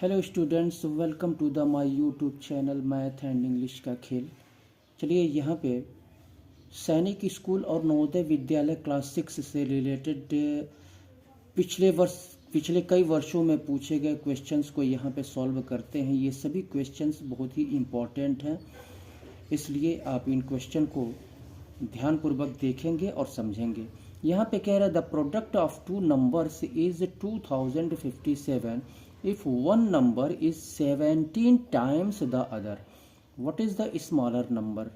Hello students, welcome to the my YouTube channel math and English का खेल। चलिए यहाँ पे सैनिक स्कूल और नवोदय विद्यालय क्लास 6 से रिलेटेड पिछले कई वर्षों में पूछे गए क्वेश्चंस को यहाँ पे सॉल्व करते हैं। ये सभी क्वेश्चंस बहुत ही इम्पॉर्टेंट हैं, इसलिए आप इन क्वेश्चन को ध्यानपूर्वक देखेंगे और समझेंगे। यहाँ पे कह रहा है the product of two numbers is 2057 if one number is 17 times the other, what is the smaller number।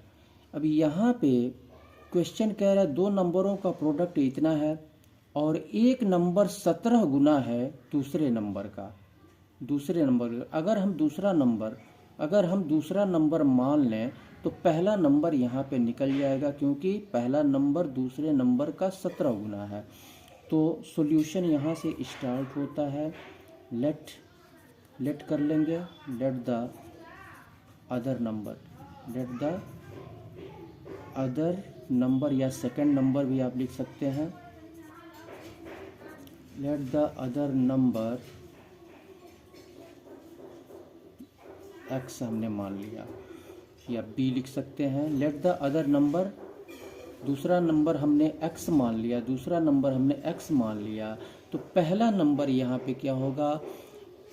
अब यहाँ पे क्वेश्चन कह रहा है दो नंबरों का प्रोडक्ट इतना है और एक नंबर 17 गुना है दूसरे नंबर का। अगर हम दूसरा नंबर मान लें तो पहला नंबर यहाँ पे निकल जाएगा, क्योंकि पहला नंबर दूसरे नंबर का 17 गुना है। तो सॉल्यूशन यहाँ से स्टार्ट होता है। लेट कर लेंगे, लेट द अदर नंबर या सेकंड नंबर भी आप लिख सकते हैं। Let the other number x हमने मान लिया, या b लिख सकते हैं। लेट द अदर नंबर, दूसरा नंबर हमने x मान लिया, तो पहला नंबर यहाँ पे क्या होगा,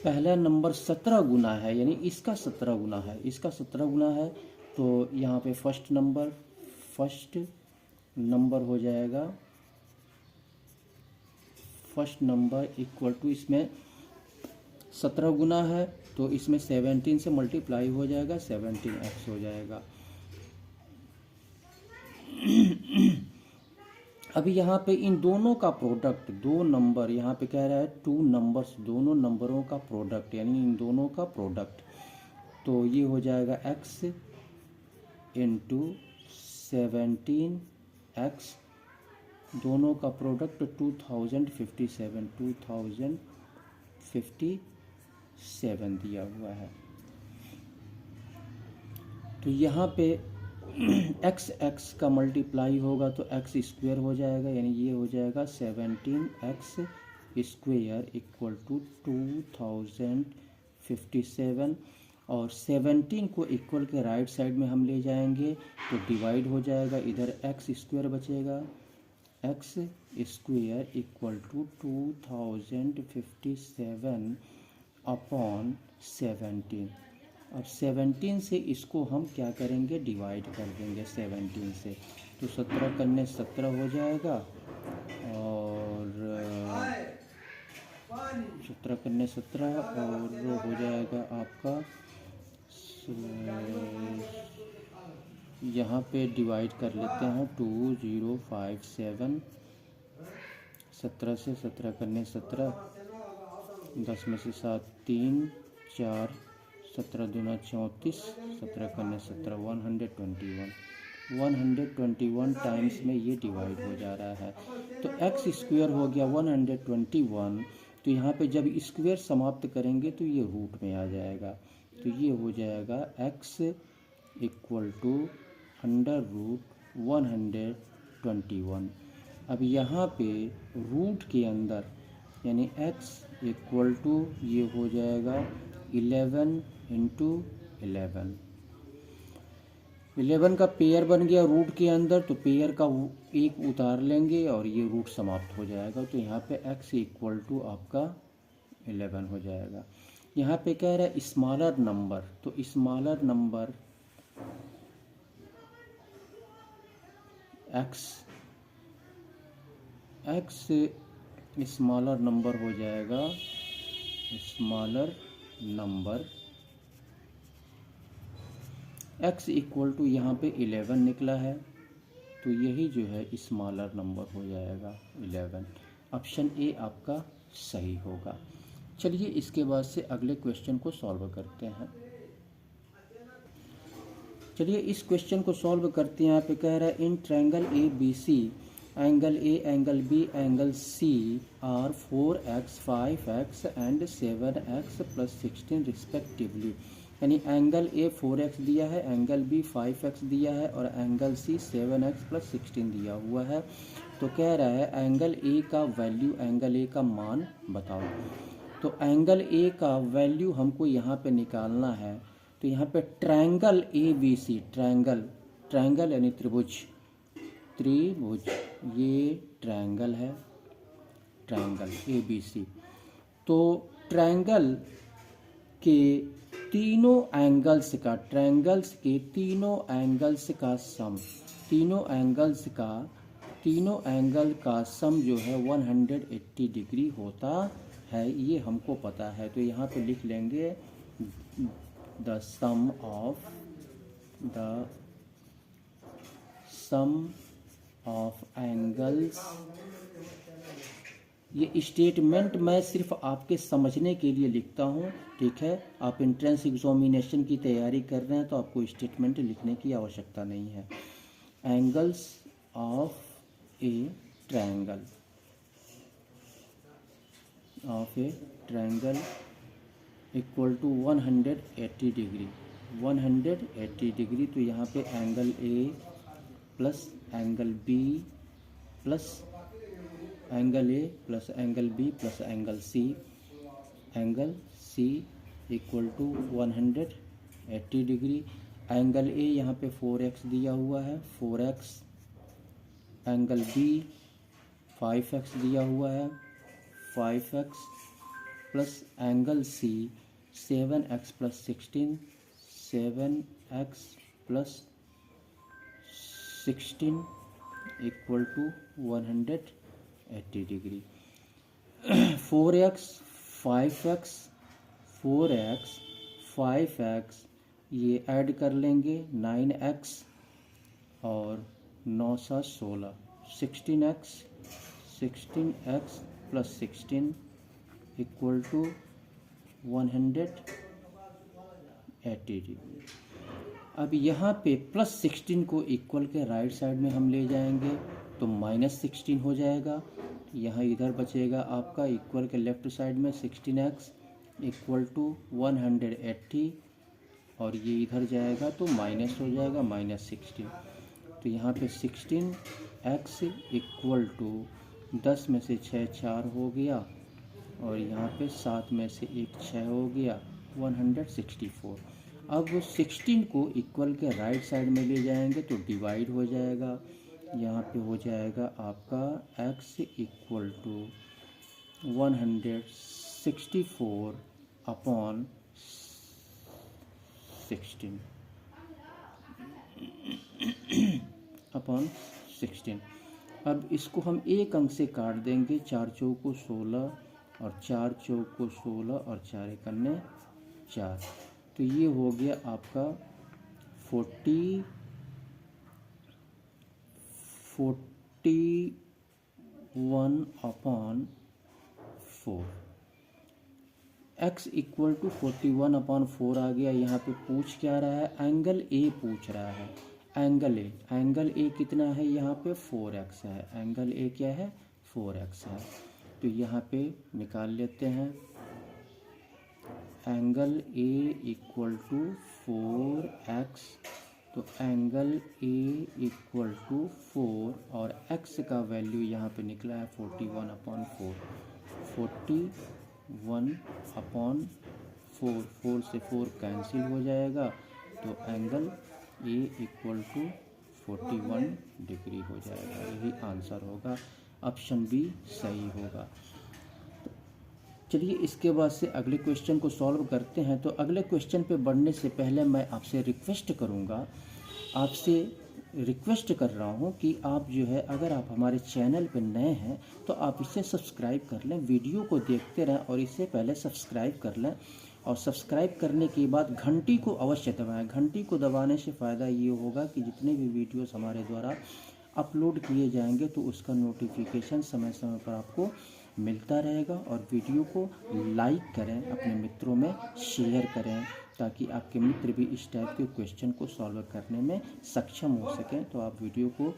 पहला नंबर 17 गुना है, यानी इसका 17 गुना है। तो यहाँ पे फर्स्ट नंबर हो जाएगा, फर्स्ट नंबर इक्वल टू, इसमें 17 गुना है तो इसमें 17 से मल्टीप्लाई हो जाएगा, 17x हो जाएगा। अभी यहाँ पे इन दोनों का प्रोडक्ट, दो नंबर यहाँ पे कह रहा है टू नंबर्स, दोनों नंबरों का प्रोडक्ट, यानी इन दोनों का प्रोडक्ट, तो ये हो जाएगा x इंटू 17x, दोनों का प्रोडक्ट 2057 दिया हुआ है। तो यहाँ पे x का मल्टीप्लाई होगा तो x स्क्वायर हो जाएगा, यानी ये हो जाएगा 17x स्क्वायर इक्वल टू 2057, और 17 को इक्वल के राइट साइड में हम ले जाएंगे तो डिवाइड हो जाएगा, इधर x स्क्वायर बचेगा, x square equal to 2057 upon 17। अब 17 से इसको हम क्या करेंगे, डिवाइड कर देंगे 17 से, तो 17 करने 17 हो जाएगा, और 17 करने 17 और हो जाएगा आपका, यहाँ पे डिवाइड कर लेते हैं 2057, 17 से 17 करने 17, 10 में से 7 3 4, 17 दूना 34, 17 करने 17, 121 टाइम्स में ये डिवाइड हो जा रहा है। तो x स्क्वायर हो गया 121, तो यहाँ पे जब स्क्वायर समाप्त करेंगे तो ये रूट में आ जाएगा, तो ये हो जाएगा x इक्वल टू √121। अब यहाँ पे रूट के अंदर, यानी x इक्वल टू ये हो जाएगा 11 इंटू 11 का पेयर बन गया रूट के अंदर, तो पेयर का एक उतार लेंगे और ये रूट समाप्त हो जाएगा, तो यहाँ पे x इक्वल टू आपका 11 हो जाएगा। यहाँ पे कह रहा है स्मॉलर नंबर, तो smaller number x smaller number हो जाएगा, smaller number x equal to यहाँ पे 11 निकला है, तो यही जो है स्मॉलर नंबर हो जाएगा 11। ऑप्शन ए आपका सही होगा। चलिए इसके बाद से अगले क्वेश्चन को सॉल्व करते हैं। चलिए इस क्वेश्चन को सॉल्व करते हैं। यहाँ पे कह रहा है in triangle A B C, angle A, angle B, angle C are 4x, 5x and 7x plus 16 respectively, यानी एंगल ए 4x दिया है, एंगल बी 5x दिया है और एंगल सी 7x प्लस 16 दिया हुआ है। तो कह रहा है एंगल ए का वैल्यू, एंगल ए का मान बताओ। तो एंगल ए का वैल्यू हमको यहाँ पे निकालना है। तो यहाँ पे ट्रायंगल ABC, ट्रायंगल यानी त्रिभुज, ये ट्रायंगल है, ट्रायंगल ABC। तो ट्रायंगल के तीनों एंगल्स का, ट्रायंगल्स के तीनों एंगल्स का सम, तीनों एंगल का सम जो है 180 डिग्री होता है, ये हमको पता है। तो यहाँ पे लिख लेंगे द सम ऑफ एंगल्स। ये स्टेटमेंट मैं सिर्फ आपके समझने के लिए लिखता हूँ, ठीक है। आप एंट्रेंस एग्जामिनेशन की तैयारी कर रहे हैं तो आपको स्टेटमेंट लिखने की आवश्यकता नहीं है। Angles of a triangle equal to 180 degree, 180 degree. तो यहाँ पे angle A plus angle B plus angle A plus angle B plus angle C equal to 180 degree. Angle A यहाँ पे 4x दिया हुआ है, 4x, एंगल बी 5x दिया हुआ है, 5x plus angle C 7x plus 16, 7x plus 16 equal to 180 degree. 4x 5x ये add कर लेंगे, 9x और 9 सा 16, 16x plus 16 equal to 180 degree. अब यहाँ पे प्लस 16 को इक्वल के राइट साइड में हम ले जाएंगे तो माइनस 16 हो जाएगा। यहाँ इधर बचेगा आपका इक्वल के लेफ्ट साइड में 16x इक्वल टू 180 और ये इधर जाएगा तो माइनस हो जाएगा -16। तो यहाँ पे 16x इक्वल टू 10 में से 6 4 हो गया और यहाँ पे 7 में से 1 6 हो गया, 164। अब 16 को इक्वल के राइट साइड में ले जाएंगे तो डिवाइड हो जाएगा। यहाँ पे हो जाएगा आपका x इक्वल टू 164 अपॉन 16 अब इसको हम एक अंक से काट देंगे, 4 चौको 16 और 4 चौको 16 और 4 एकन्ने 4। तो ये हो गया आपका 41 upon 4। x equal to 41 upon 4 आ गया। यहाँ पे पूछ क्या रहा है, एंगल ए पूछ रहा है। एंगल ए कितना है, यहाँ पे 4x है। एंगल ए क्या है, 4x है। तो यहाँ पे निकाल लेते हैं angle A equal to 4x। तो एंगल ए इक्वल टू 4 और x का वैल्यू यहाँ पे निकला है 41 अपॉन 4। 41 अपॉन 4 से 4 कैंसिल हो जाएगा तो angle A equal to 41 degree हो जाएगा। यही आंसर होगा, ऑप्शन बी सही होगा। चलिए इसके बाद से अगले क्वेश्चन को सॉल्व करते हैं। तो अगले क्वेश्चन पे बढ़ने से पहले मैं आपसे रिक्वेस्ट कर रहा हूँ कि आप जो है, अगर आप हमारे चैनल पे नए हैं तो आप इसे सब्सक्राइब कर लें, वीडियो को देखते रहें और इससे पहले सब्सक्राइब कर लें। और सब्सक्राइब करने के बाद घंटी को अवश्य दबाएं। घंटी को दबाने से फ़ायदा ये होगा कि जितने भी वीडियोस हमारे द्वारा अपलोड किए जाएंगे तो उसका नोटिफिकेशन समय समय पर आपको मिलता रहेगा। और वीडियो को लाइक करें, अपने मित्रों में शेयर करें ताकि आपके मित्र भी इस टाइप के क्वेश्चन को सॉल्व करने में सक्षम हो सकें। तो आप वीडियो को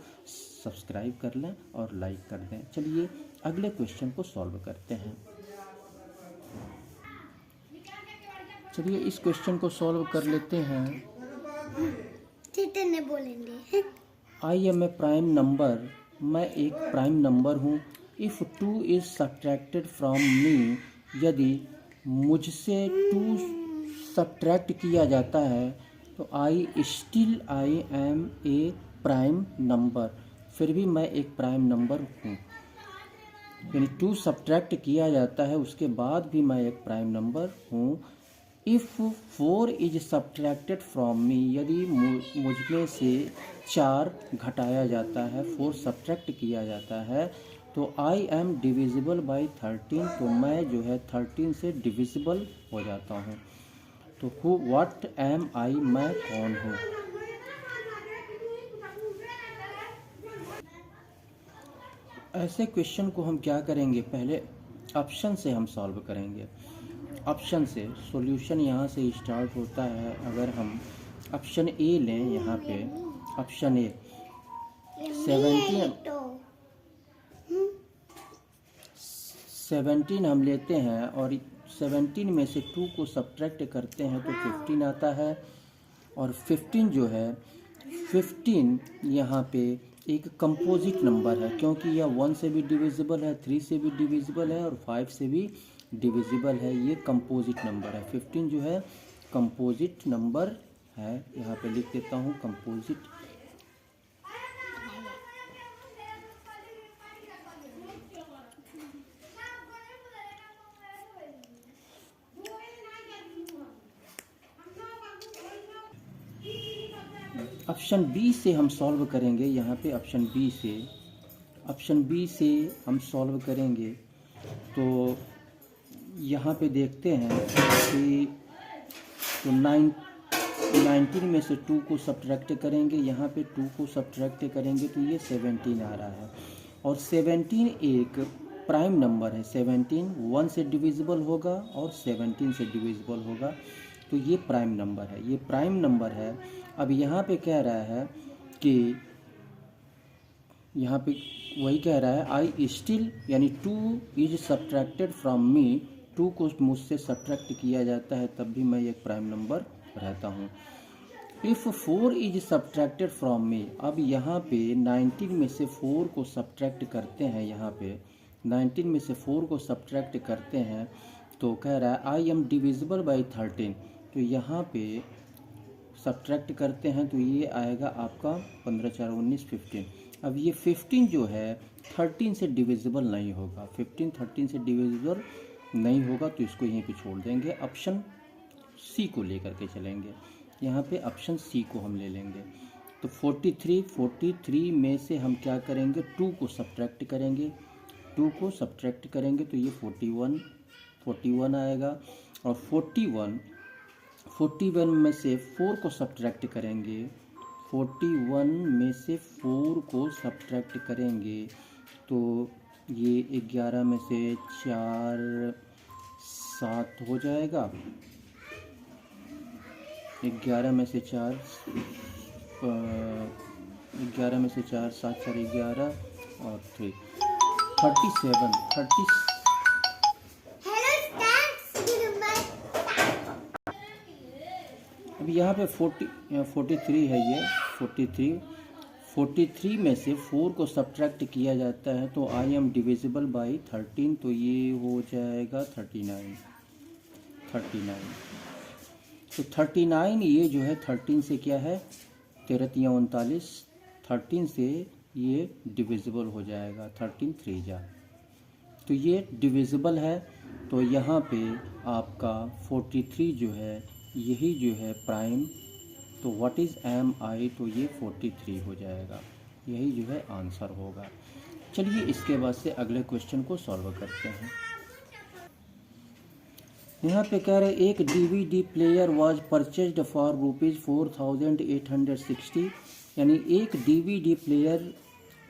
सब्सक्राइब कर लें और लाइक कर दें। चलिए अगले क्वेश्चन को सॉल्व करते हैं। चलिए इस क्वेश्चन को सॉल्व कर लेते हैं। बोलेंगे I am a prime number, मैं एक प्राइम नंबर हूँ। If 2 is subtracted from me, यदि मुझसे 2 सब्ट्रैक्ट किया जाता है तो I am a prime number, फिर भी मैं एक प्राइम नंबर हूँ। यानी 2 सब्ट्रैक्ट किया जाता है उसके बाद भी मैं एक प्राइम नंबर हूँ। If 4 is subtracted from me, यदि मुझमें से 4 घटाया जाता है, 4 सब्ट्रैक्ट किया जाता है, तो आई एम डिविजिबल बाई 13, तो मैं जो है 13 से डिविजिबल हो जाता हूँ। तो हु व्हाट एम आई, मैं कौन हूँ। ऐसे क्वेश्चन को हम क्या करेंगे, पहले ऑप्शन से हम सॉल्व करेंगे। ऑप्शन से सॉल्यूशन यहाँ से स्टार्ट होता है। अगर हम ऑप्शन ए लें, यहाँ पे ऑप्शन ए 17 हम लेते हैं और 17 में से 2 को सब्ट्रैक्ट करते हैं तो 15 आता है। और 15 जो है 15 यहाँ पे एक कंपोजिट नंबर है, क्योंकि यह 1 से भी डिविजिबल है, 3 से भी डिविजिबल है और 5 से भी डिविजिबल है। ये कंपोजिट नंबर है। 15 जो है कंपोजिट नंबर है। यहाँ पे लिख देता हूँ कंपोजिट। ऑप्शन बी से हम सॉल्व करेंगे। यहाँ पे ऑप्शन बी से हम सॉल्व करेंगे तो यहाँ पे देखते हैं कि तो 19 में से 2 को सब्ट्रैक्ट करेंगे, यहाँ पे 2 को सब्ट्रैक्ट करेंगे तो ये 17 आ रहा है। और 17 एक प्राइम नंबर है। 17 1 से डिविजिबल होगा और 17 से डिविजिबल होगा, तो ये प्राइम नंबर है, ये प्राइम नंबर है। अब यहाँ पे कह रहा है कि यहाँ पे वही कह रहा है आई स्टिल, यानी 2 इज सब्ट्रैक्टेड फ्रॉम मी, 2 को मुझसे सब्ट्रैक्ट किया जाता है तब भी मैं एक प्राइम नंबर रहता हूँ। इफ़ 4 इज सब्ट्रैक्टेड फ्रॉम मी, अब यहाँ पे 19 में से 4 को सब्ट्रैक्ट करते हैं, यहाँ पे 19 में से 4 को सब्ट्रैक्ट करते हैं तो कह रहा है आई एम डिविजिबल बाई 13, तो यहाँ पे सब्ट्रैक्ट करते हैं तो ये आएगा आपका 15 4 19 15। अब ये 15 जो है 13 से डिविजिबल नहीं होगा, 15 13 से डिविजिबल नहीं होगा, तो इसको यहीं पे छोड़ देंगे। ऑप्शन सी को लेकर के चलेंगे। यहाँ पे ऑप्शन सी को हम ले लेंगे। तो 43 में से हम क्या करेंगे, 2 को सब्ट्रैक्ट करेंगे, 2 को सब्ट्रैक्ट करेंगे तो ये 41 आएगा। और 41 में से 4 को सब्ट्रैक्ट करेंगे, 41 में से 4 को सब्ट्रैक्ट करेंगे तो ये 11 में से 4 7 हो जाएगा। 11 में से 4 7 4 11 और 3 37 अब यहाँ पे 43 है। ये 43 में से 4 को सब्ट्रैक्ट किया जाता है तो आई एम डिविजिबल बाई 13, तो ये हो जाएगा 39। तो 39 ये जो है 13 से क्या है, 13 39, 13 से ये डिविजिबल हो जाएगा, 13 3 जा, तो ये डिविजिबल है। तो यहाँ पे आपका 43 जो है यही जो है प्राइम, तो व्हाट इज़ एम आई, तो ये 43 हो जाएगा, यही जो है आंसर होगा। चलिए इसके बाद से अगले क्वेश्चन को सॉल्व करते हैं। यहाँ पे कह रहे एक DVD player was purchased for ₹4860, यानी एक DVD प्लेयर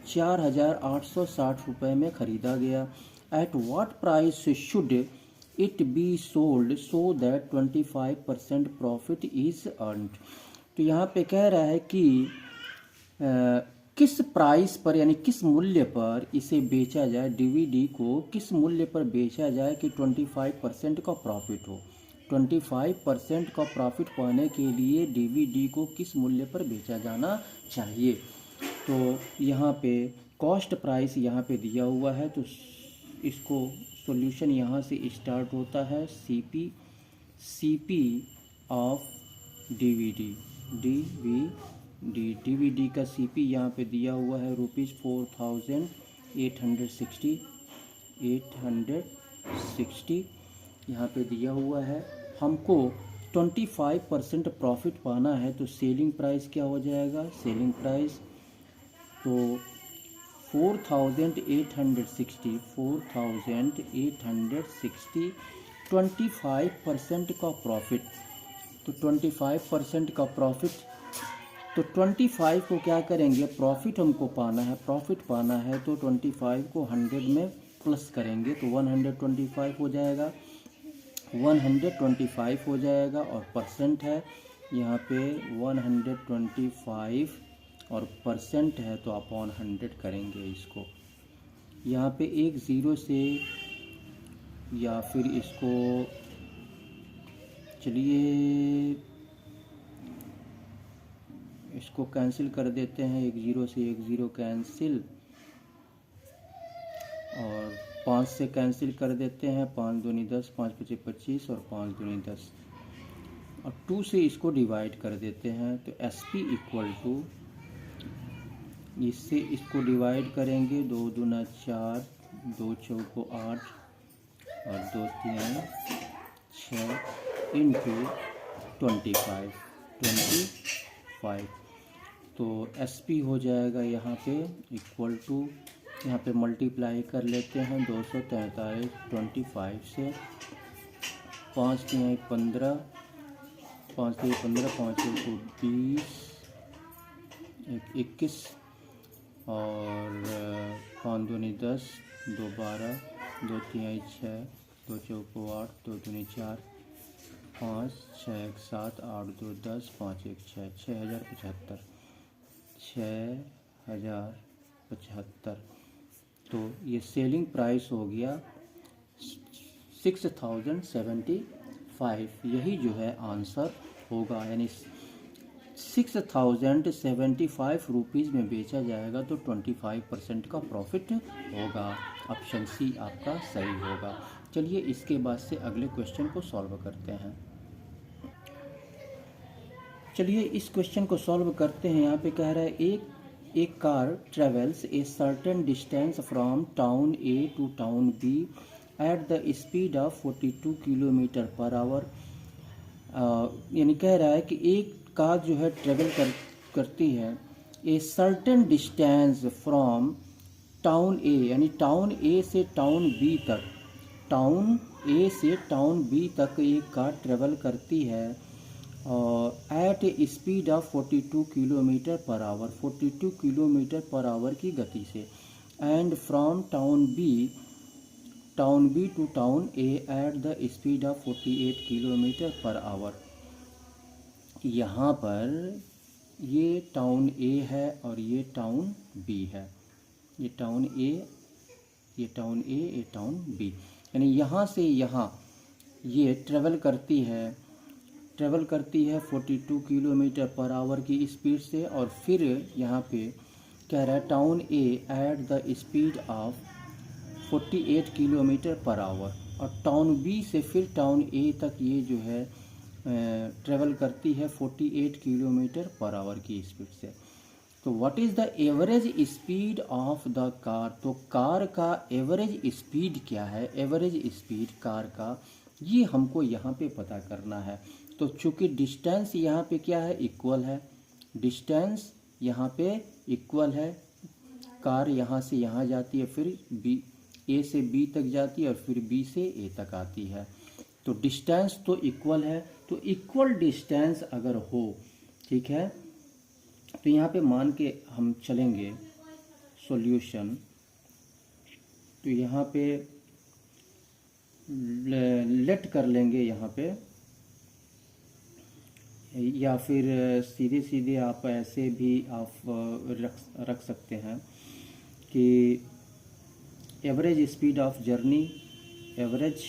4860 रुपये में ख़रीदा गया। At what price should it be sold so that 25% profit is earned. तो यहाँ पे कह रहा है कि किस प्राइस पर, यानी किस मूल्य पर इसे बेचा जाए, DVD को किस मूल्य पर बेचा जाए कि 25% का प्रॉफिट हो। 25% का प्रॉफिट पाने के लिए DVD को किस मूल्य पर बेचा जाना चाहिए। तो यहाँ पे कॉस्ट प्राइस यहाँ पे दिया हुआ है, तो इसको सॉल्यूशन यहाँ से स्टार्ट होता है। सीपी ऑफ डीवीडी का सीपी यहाँ पे दिया हुआ है ₹4860 यहाँ पे दिया हुआ है। हमको 25% प्रॉफिट पाना है, तो सेलिंग प्राइस क्या हो जाएगा? सेलिंग प्राइस तो 4860 25% का प्रॉफिट, तो 25% का प्रॉफिट, तो 25 को क्या करेंगे? प्रॉफिट हमको पाना है, प्रॉफिट पाना है तो 25 को 100 में प्लस करेंगे तो 125 हो जाएगा, 125 हो जाएगा। और परसेंट है यहाँ पे 125 और परसेंट है तो अपॉन 100 करेंगे इसको। यहाँ पे एक ज़ीरो से, या फिर इसको चलिए इसको कैंसिल कर देते हैं, एक ज़ीरो से एक ज़ीरो कैंसिल, और 5 से कैंसिल कर देते हैं, 5 दूनी 10, 5 पचे 25 और 5 दूनी 10, और 2 से इसको डिवाइड कर देते हैं तो SP इक्वल टू, इससे इसको डिवाइड करेंगे, 2 दूना 4, 2 चौको 8 और 2 तीन 6 इंटू 25, तो SP हो जाएगा यहाँ पे इक्वल टू, यहाँ पे मल्टीप्लाई कर लेते हैं 243 25 से, 5 3 15, 5 3 15, 5 को 20, 21 और 5 दूनी 10, 2 12, 2 3 6, 2 चौको 8, 2 दूनी 4, 5 6 1 7, 8 2 10, 5 1 6, 6075। तो ये सेलिंग प्राइस हो गया 6075, यही जो है आंसर होगा, यानी 6075 रुपीज़ में बेचा जाएगा तो 25% का प्रॉफिट होगा। ऑप्शन सी आपका सही होगा। चलिए इसके बाद से अगले क्वेश्चन को सॉल्व करते हैं। चलिए इस क्वेश्चन को सॉल्व करते हैं। यहाँ पे कह रहा है एक car travels a certain distance from town A to town B at the speed of 42 kilometre per hour. यानी कह रहा है कि एक कार जो है ट्रेवल करती है a certain distance from town A, यानी टाउन ए से टाउन बी तक, टाउन ए से टाउन बी तक एक कार ट्रेवल करती है at a speed of 42 kilometre per hour, 42 kilometre per hour की गति से, and from town B to town A at the speed of 48 kilometre per hour. यहाँ पर ये टाउन ए है और ये टाउन बी है, ये टाउन ए, ये टाउन ए, ये टाउन बी, यानी यहाँ से यहाँ ये ट्रेवल करती है 42 किलोमीटर पर आवर की स्पीड से, और फिर यहाँ पे कह रहा है town A at the speed of 48 kilometre per our, और टाउन बी से फिर टाउन ए तक ये जो है ट्रेवल करती है 48 किलोमीटर पर आवर की स्पीड से। तो what is the average speed of the car, तो कार का एवरेज स्पीड क्या है, एवरेज स्पीड कार का ये हमको यहाँ पे पता करना है। तो चूँकि डिस्टेंस यहाँ पे क्या है, इक्वल है, डिस्टेंस यहाँ पे इक्वल है, कार यहाँ से यहाँ जाती है, फिर बी, ए से बी तक जाती है और फिर बी से ए तक आती है, तो डिस्टेंस तो इक्वल है। तो इक्वल डिस्टेंस अगर हो, ठीक है, तो यहाँ पे मान के हम चलेंगे सॉल्यूशन, तो यहाँ पे लेट कर लेंगे यहाँ पे, या फिर सीधे सीधे आप ऐसे भी आप रख सकते हैं कि average speed of journey, average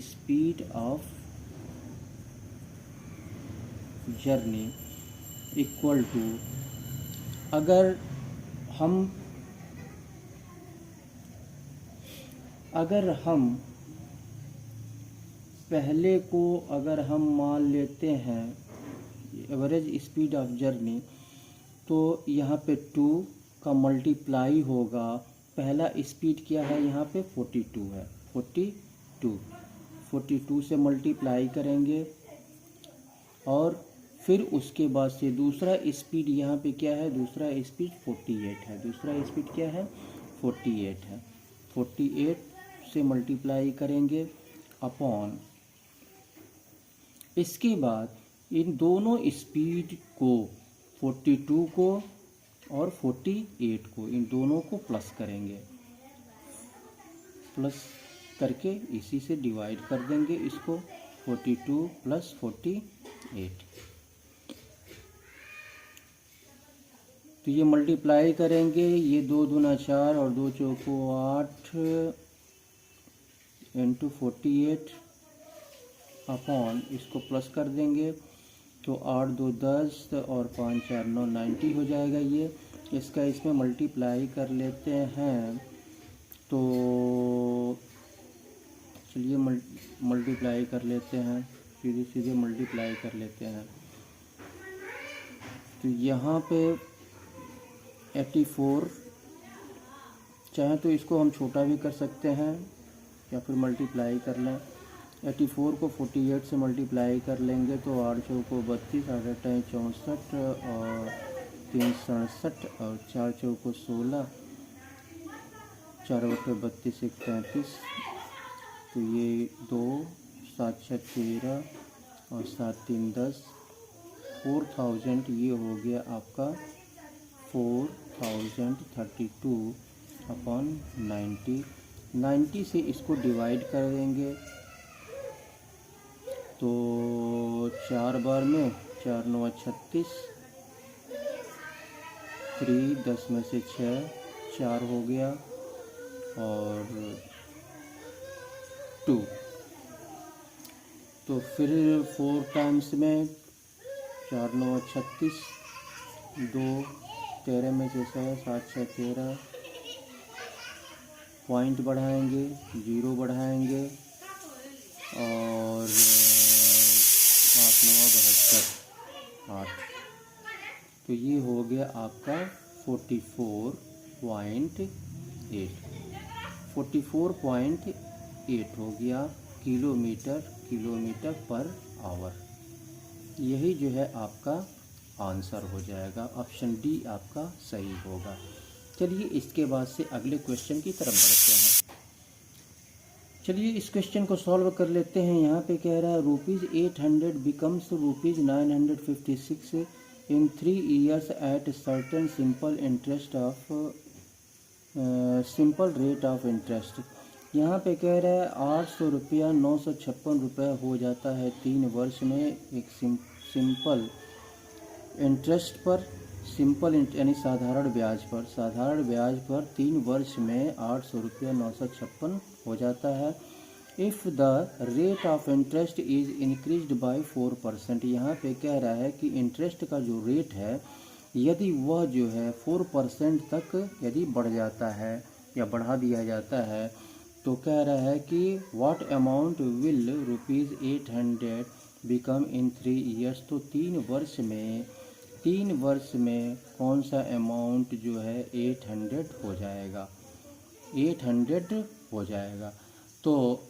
speed of journey equal to अगर हम पहले को अगर हम मान लेते हैं एवरेज स्पीड ऑफ जर्नी, तो यहाँ पे 2 का मल्टीप्लाई होगा। पहला स्पीड क्या है यहाँ पे 42 है, 42 से मल्टीप्लाई करेंगे और फिर उसके बाद से दूसरा स्पीड यहाँ पे क्या है, दूसरा स्पीड 48 है, दूसरा स्पीड क्या है 48 है। 48 से मल्टीप्लाई करेंगे अपॉन, इसके बाद इन दोनों स्पीड को 42 को और 48 को, इन दोनों को प्लस करेंगे, प्लस करके इसी से डिवाइड कर देंगे इसको, 42 प्लस 48। तो ये मल्टीप्लाई करेंगे, ये 2 दूना 4 और 2 चौको 8 इंटू 48 अपॉन, इसको प्लस कर देंगे तो 8 2 10 और 5 4 9 90 हो जाएगा। ये इसका इसमें मल्टीप्लाई कर लेते हैं, तो चलिए मल्टीप्लाई कर लेते हैं, सीधे सीधे मल्टीप्लाई कर लेते हैं। तो यहाँ पे 84, चाहे तो इसको हम छोटा भी कर सकते हैं या फिर मल्टीप्लाई कर लें। 84 को 48 से मल्टीप्लाई कर लेंगे तो 8 चौको 32, 8 8 64 और 3 67 और 4 चौको 16, 4 बटे 32 1 33, तो ये 2 7 6 13 और 7 3 10, 4000 ये हो गया आपका 4032 अपॉन 90 से इसको डिवाइड कर देंगे तो 4 बार में 4 9 36, 3 10 में से 6 4 हो गया और 2, तो फिर 4 टाइम्स में 4 9 36, 2 13 में से 6 7 6 13, पॉइंट बढ़ाएंगे 0 बढ़ाएंगे और 8 9 72 8, तो ये हो गया आपका 44.8 हो गया किलोमीटर पर आवर। यही जो है आपका आंसर हो जाएगा, ऑप्शन डी आपका सही होगा। चलिए इसके बाद से अगले क्वेश्चन की तरफ बढ़ते हैं। चलिए इस क्वेश्चन को सॉल्व कर लेते हैं। यहाँ पे कह रहा है ₹800 becomes ₹956 in 3 years at certain simple rate of interest. यहाँ पे कह रहा है 800 रुपया 956 रुपये हो जाता है 3 वर्ष में एक सिंपल इंटरेस्ट पर, सिंपल यानी साधारण ब्याज पर 3 वर्ष में 800 रुपया 956 हो जाता है। If the rate of interest is increased by 4%, यहाँ पे कह रहा है कि इंटरेस्ट का जो रेट है यदि वह जो है 4% तक यदि बढ़ जाता है या बढ़ा दिया जाता है, तो कह रहा है कि what amount will ₹800 become in 3 years। तो 3 वर्ष में कौन सा अमाउंट जो है 800 हो जाएगा, 800 हो जाएगा। तो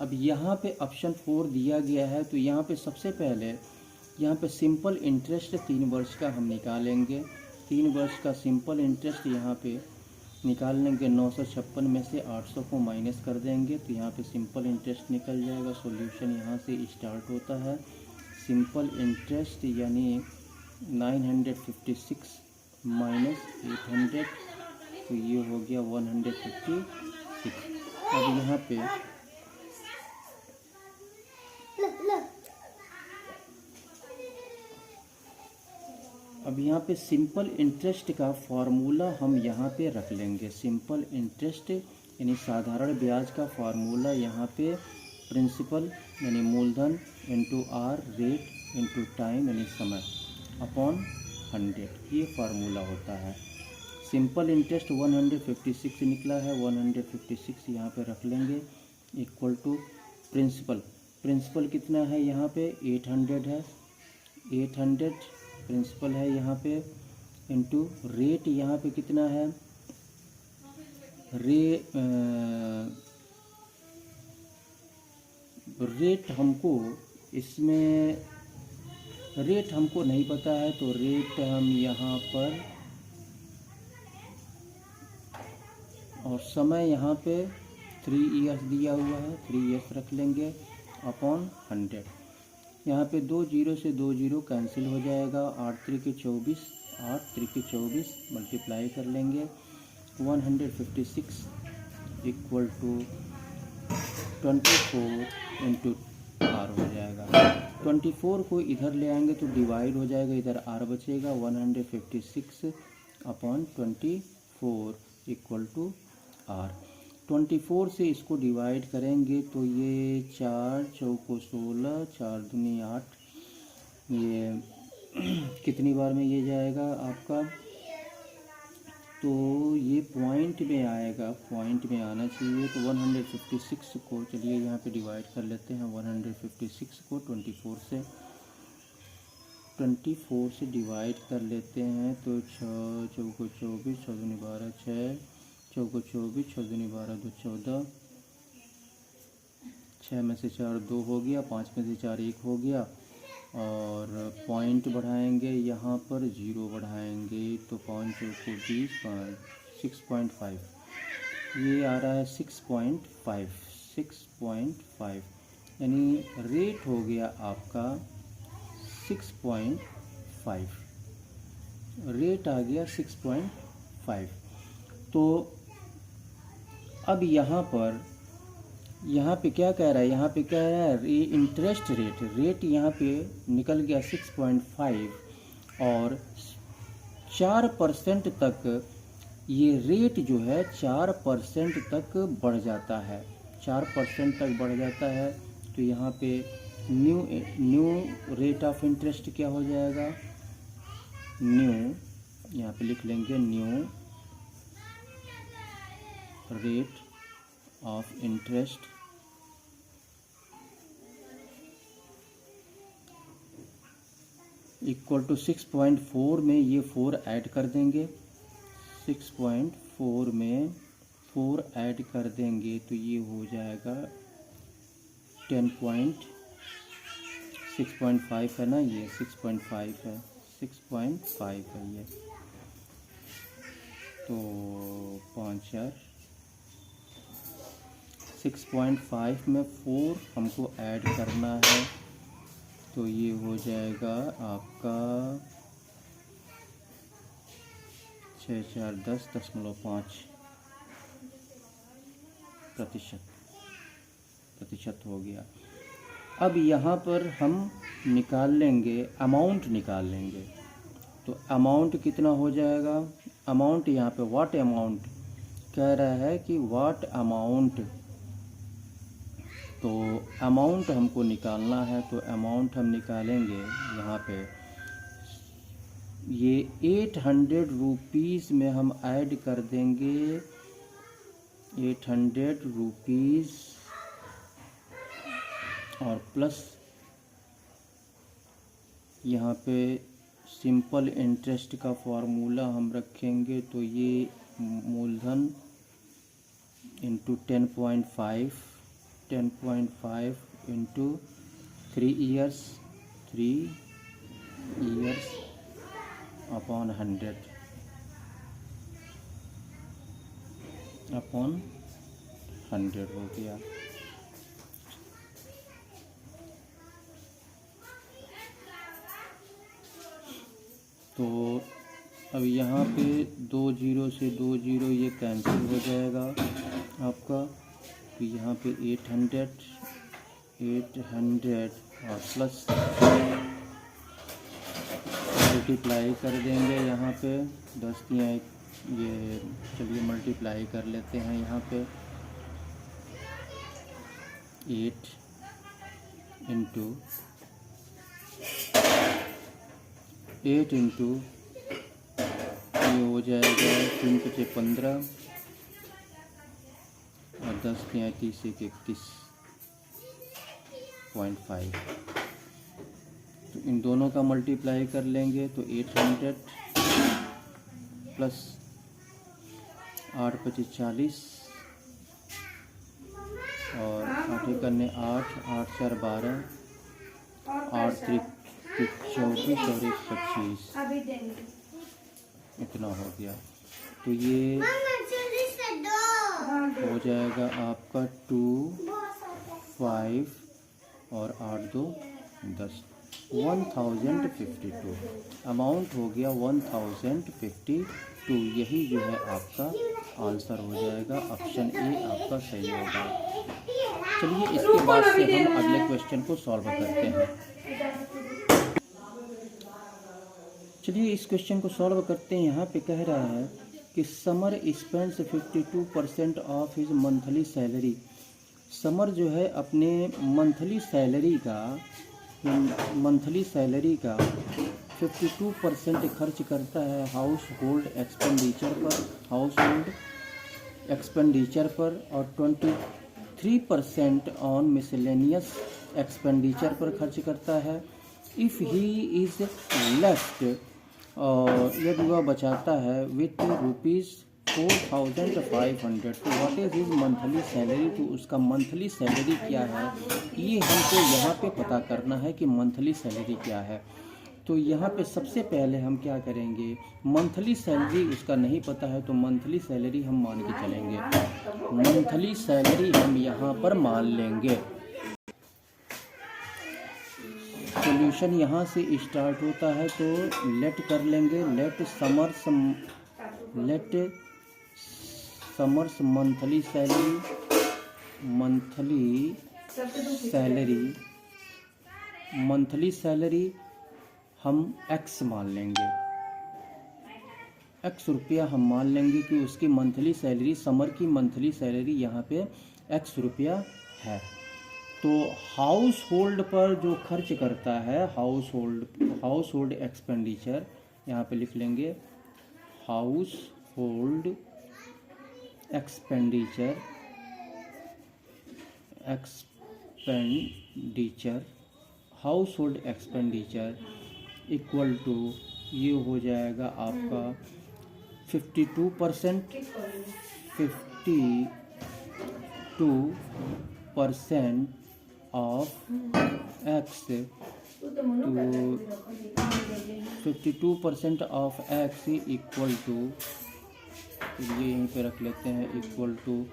अब यहाँ पे ऑप्शन 4 दिया गया है, तो यहाँ पे सबसे पहले यहाँ पे सिंपल इंटरेस्ट 3 वर्ष का हम निकालेंगे। 3 वर्ष का सिंपल इंटरेस्ट यहाँ पे निकाल लेंगे, 956 में से 800 को माइनस कर देंगे तो यहाँ पे सिंपल इंटरेस्ट निकल जाएगा। सॉल्यूशन यहाँ से स्टार्ट होता है। सिंपल इंटरेस्ट यानी 956 माइनस 800, तो ये हो गया 156। अब यहाँ पे सिंपल इंटरेस्ट का फार्मूला हम यहाँ पे रख लेंगे। सिंपल इंटरेस्ट यानी साधारण ब्याज का फार्मूला यहाँ पे प्रिंसिपल यानी मूलधन into R rate into time यानी समय अपॉन 100, ये फार्मूला होता है। सिंपल इंटरेस्ट 156 निकला है, 156 यहाँ पे रख लेंगे इक्वल टू प्रिंसिपल। प्रिंसिपल कितना है यहाँ पे 800 है, 800 प्रिंसिपल है यहाँ पे, इनटू रेट यहाँ पे कितना है, रेट हमको इसमें रेट हमको नहीं पता है, तो रेट हम यहाँ पर, और समय यहाँ पे 3 ईयर्स दिया हुआ है, 3 ईयर्स रख लेंगे अपॉन 100। यहाँ पे 2 जीरो से 2 जीरो कैंसिल हो जाएगा, 8 त्रिके 24, 8 त्रिके 24 मल्टीप्लाई कर लेंगे, 156 इक्वल टू 24 इंटू आर हो जाएगा। 24 को इधर ले आएंगे तो डिवाइड हो जाएगा, इधर आर बचेगा, 156 अपॉन 24 इक्वल टू आर। 24 से इसको डिवाइड करेंगे तो ये 4 चौको 16, 4 दूनी 8, ये कितनी बार में ये जाएगा आपका, तो ये पॉइंट में आएगा, पॉइंट में आना चाहिए। तो 156 को चलिए यहाँ पे डिवाइड कर लेते हैं, 156 को 24 से डिवाइड कर लेते हैं, तो 6 चौको 24, 6 दूनी 12, 6 चौको 24, 6 दूनी 12, 2 14, 6 में से 4 2 हो गया, 5 में से 4 1 हो गया, और पॉइंट बढ़ाएंगे यहाँ पर 0 बढ़ाएंगे, तो 5 चौको 20, 6.5, ये आ रहा है 6.5, यानी रेट हो गया आपका 6.5, रेट आ गया 6.5। तो अब यहाँ पे क्या कह रहा है, यहाँ पे कह रहा है इंटरेस्ट रेट यहाँ पे निकल गया 6.5, और 4% तक ये रेट जो है 4% तक बढ़ जाता है, 4% तक बढ़ जाता है। तो यहाँ पे न्यू रेट ऑफ इंटरेस्ट क्या हो जाएगा, न्यू, यहाँ पे लिख लेंगे new rate of interest equal to 6.4 में ये 4 ऐड कर देंगे, 6.4 में 4 ऐड कर देंगे तो ये हो जाएगा 6.5 है ना, ये 6.5 है, 6.5 है ये, तो 5 6.5 में 4 हमको ऐड करना है, तो ये हो जाएगा आपका 6 4 10.5% हो गया। अब यहाँ पर हम निकाल लेंगे, अमाउंट निकाल लेंगे, तो अमाउंट कितना हो जाएगा, अमाउंट यहाँ पे व्हाट अमाउंट कह रहा है कि व्हाट अमाउंट, तो अमाउंट हमको निकालना है, तो अमाउंट हम निकालेंगे यहाँ पे, ये 800 रुपीज़ में हम ऐड कर देंगे 800 रुपीज़, और प्लस यहाँ पे सिंपल इंटरेस्ट का फार्मूला हम रखेंगे, तो ये मूलधन इंटू 10.5 इंटू 3 ईयर्स अपॉन 100 हो गया। तो अब यहाँ पे 2 जीरो से 2 जीरो ये कैंसिल हो जाएगा आपका, तो यहाँ पे 800 और प्लस मल्टीप्लाई कर देंगे यहाँ पे 10 दिया, ये चलिए मल्टीप्लाई कर लेते हैं यहाँ पे 8 इंटू ये हो जाएगा 3 × 15 और 10 × 30 21.5। तो इन दोनों का मल्टीप्लाई कर लेंगे तो 800 प्लस 8 × 25 40 और 8 करने 8, 8 4 12, 8 3 24 और 1 25, इतना हो गया। तो ये हो जाएगा आपका 2 5 और 8 2 10, 1052 अमाउंट हो गया 1052। यही जो है आपका आंसर हो जाएगा, ऑप्शन ए आपका सही होगा। चलिए इसके बाद से हम अगले क्वेश्चन को सॉल्व करते हैं। चलिए इस क्वेश्चन को सॉल्व करते हैं। यहाँ पे कह रहा है कि summer spends 52% of his monthly salary. Summer जो है अपने मंथली सैलरी का 52% खर्च करता है हाउस होल्ड एक्सपेंडिचर पर और 23% ऑन मिसलेनियस एक्सपेंडिचर पर खर्च करता है। इफ़ ही इज़ लेफ्ट, और यदि वह बचाता है विथ ₹4500, तो what is his monthly salary. तो उसका मंथली सैलरी क्या है, ये हमको यहाँ पे पता करना है कि मंथली सैलरी क्या है। तो यहाँ पे सबसे पहले हम क्या करेंगे, मंथली सैलरी उसका नहीं पता है तो मंथली सैलरी हम मान के चलेंगे। मंथली सैलरी हम यहाँ पर मान लेंगे। सॉल्यूशन यहाँ से स्टार्ट होता है तो लेट कर लेंगे। लेट समर्स मंथली सैलरी हम x मान लेंगे। x रुपया हम मान लेंगे कि उसकी मंथली सैलरी, समर की मंथली सैलरी यहाँ पे x रुपया है। तो हाउस होल्ड पर जो खर्च करता है, हाउस होल्ड एक्सपेंडिचर यहाँ पे लिख लेंगे। Household expenditure equal to, ये हो जाएगा आपका 52% ऑफ x, तो 52% ऑफ x इक्वल टू, ये यहीं पे रख लेते हैं, इक्वल टू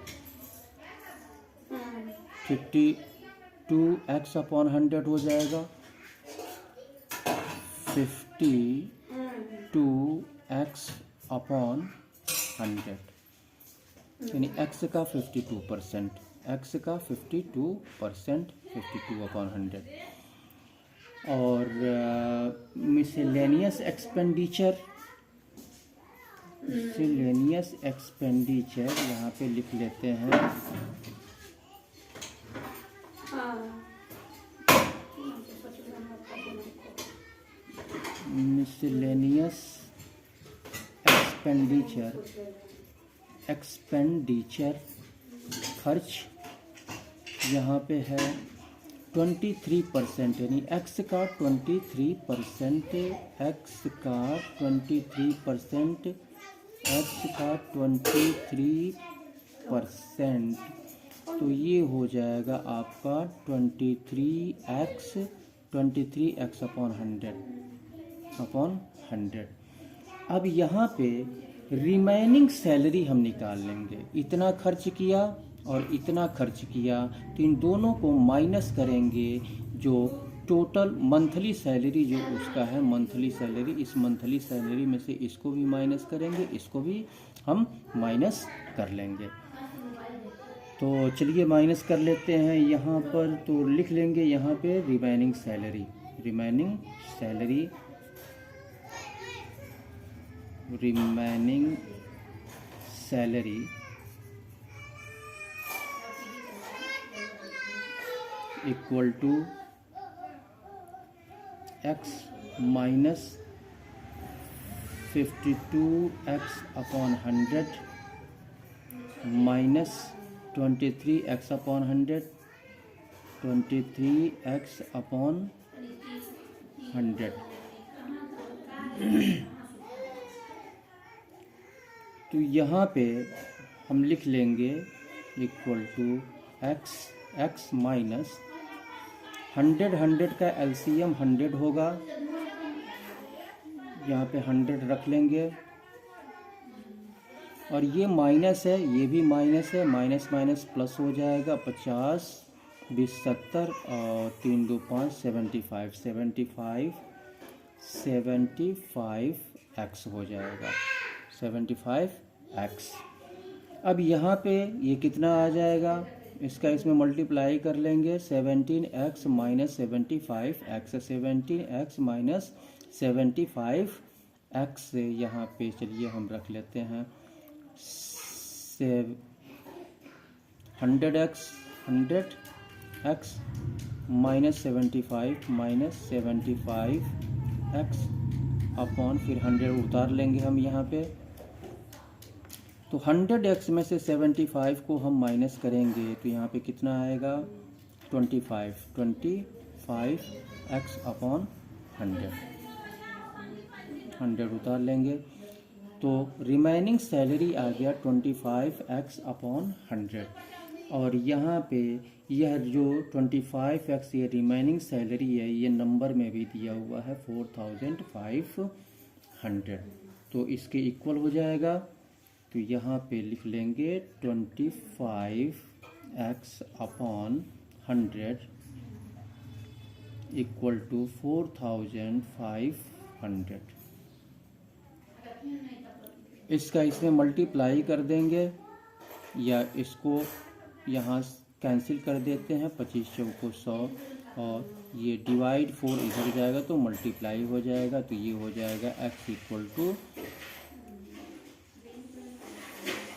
52x/100 हो जाएगा। 52x/100 यानी x का 52%, 52/100। और मिसलेनियस एक्सपेंडिचर यहाँ पे लिख लेते हैं। मिसलेनियस एक्सपेंडिचर खर्च यहाँ पे है 23%, यानी x का 23%, तो ये हो जाएगा आपका 23x/100। अब यहाँ पे रिमेनिंग सैलरी हम निकाल लेंगे। इतना खर्च किया और इतना खर्च किया, तो इन दोनों को माइनस करेंगे। जो टोटल मंथली सैलरी जो उसका है, मंथली सैलरी, इस मंथली सैलरी में से इसको भी माइनस करेंगे, इसको भी हम माइनस कर लेंगे। तो चलिए माइनस कर लेते हैं यहाँ पर। तो लिख लेंगे यहाँ पे remaining salary equal to x - 52x/100 minus 23x/100, 23x/100। तो यहाँ पे हम लिख लेंगे इक्वल टू x माइनस 100 का एलसीएम 100 होगा, यहाँ पे 100 रख लेंगे। और ये माइनस है, ये भी माइनस है, माइनस माइनस प्लस हो जाएगा। 50 20 70 और 3 2 5 75x हो जाएगा, 75x। अब यहाँ पे ये कितना आ जाएगा, इसका इसमें मल्टीप्लाई कर लेंगे। 17x minus 75x, 17x minus 75x से यहाँ पे चलिए हम रख लेते हैं 100x माइनस 75x अपॉन फिर 100 उतार लेंगे हम यहाँ पे। तो 100x में से 75 को हम माइनस करेंगे तो यहाँ पे कितना आएगा 25x अपॉन 100 उतार लेंगे। तो रिमेनिंग सैलरी आ गया 25x अपॉन 100। और यहाँ पे यह जो 25x ये रिमेनिंग सैलरी है, ये नंबर में भी दिया हुआ है 4500। तो इसके इक्वल हो जाएगा। तो यहाँ पे लिख लेंगे 25x अपॉन 100 इक्वल टू 4500। इसका इसमें मल्टीप्लाई कर देंगे या इसको यहाँ कैंसिल कर देते हैं। 25 चौको 100 और ये डिवाइड 4 इधर जाएगा तो मल्टीप्लाई हो जाएगा। तो ये हो जाएगा x equal to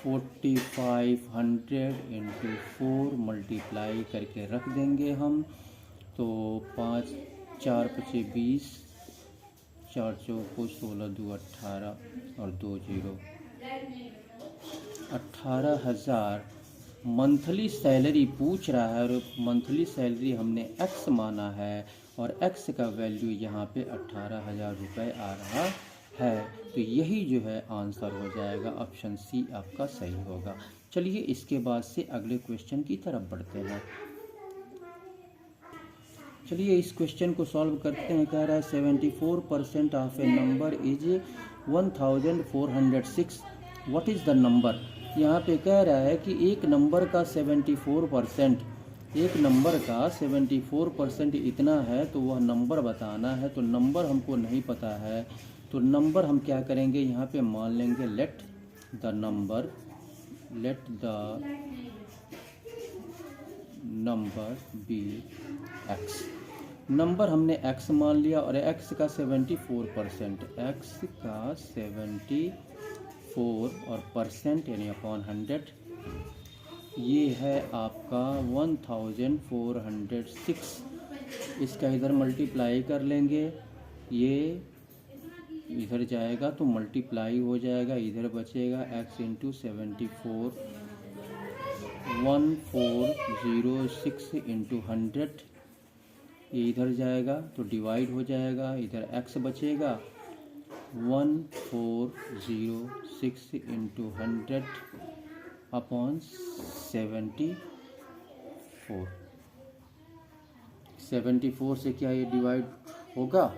4500 into 4 multiply करके रख देंगे हम। तो 5 4 5 20 4 चौको 16 2 18 और 2 0 18,000 मंथली सैलरी पूछ रहा है। और मंथली सैलरी हमने x माना है और x का वैल्यू यहाँ पे 18,000 रुपये आ रहा है। तो यही जो है आंसर हो जाएगा, ऑप्शन सी आपका सही होगा। चलिए इसके बाद से अगले क्वेश्चन की तरफ बढ़ते हैं। चलिए इस क्वेश्चन को सॉल्व करते हैं। कह रहा है 74% of A number is 1406, what is the number. यहाँ पे कह रहा है कि एक नंबर का 74% इतना है तो वह नंबर बताना है। तो नंबर हमको नहीं पता है, तो नंबर हम क्या करेंगे, यहाँ पे मान लेंगे let the number be x. Number हमने x मान लिया और x का 74%, x का 74 और परसेंट यानी अपॉन 100, ये है आपका 1406। इसका इधर मल्टीप्लाई कर लेंगे, ये इधर जाएगा तो मल्टीप्लाई हो जाएगा, इधर बचेगा x इंटू 74 1406 इंटू 100, ये इधर जाएगा तो डिवाइड हो जाएगा, इधर x बचेगा 1406 इंटू 100 अपॉन 74 से क्या ये डिवाइड होगा,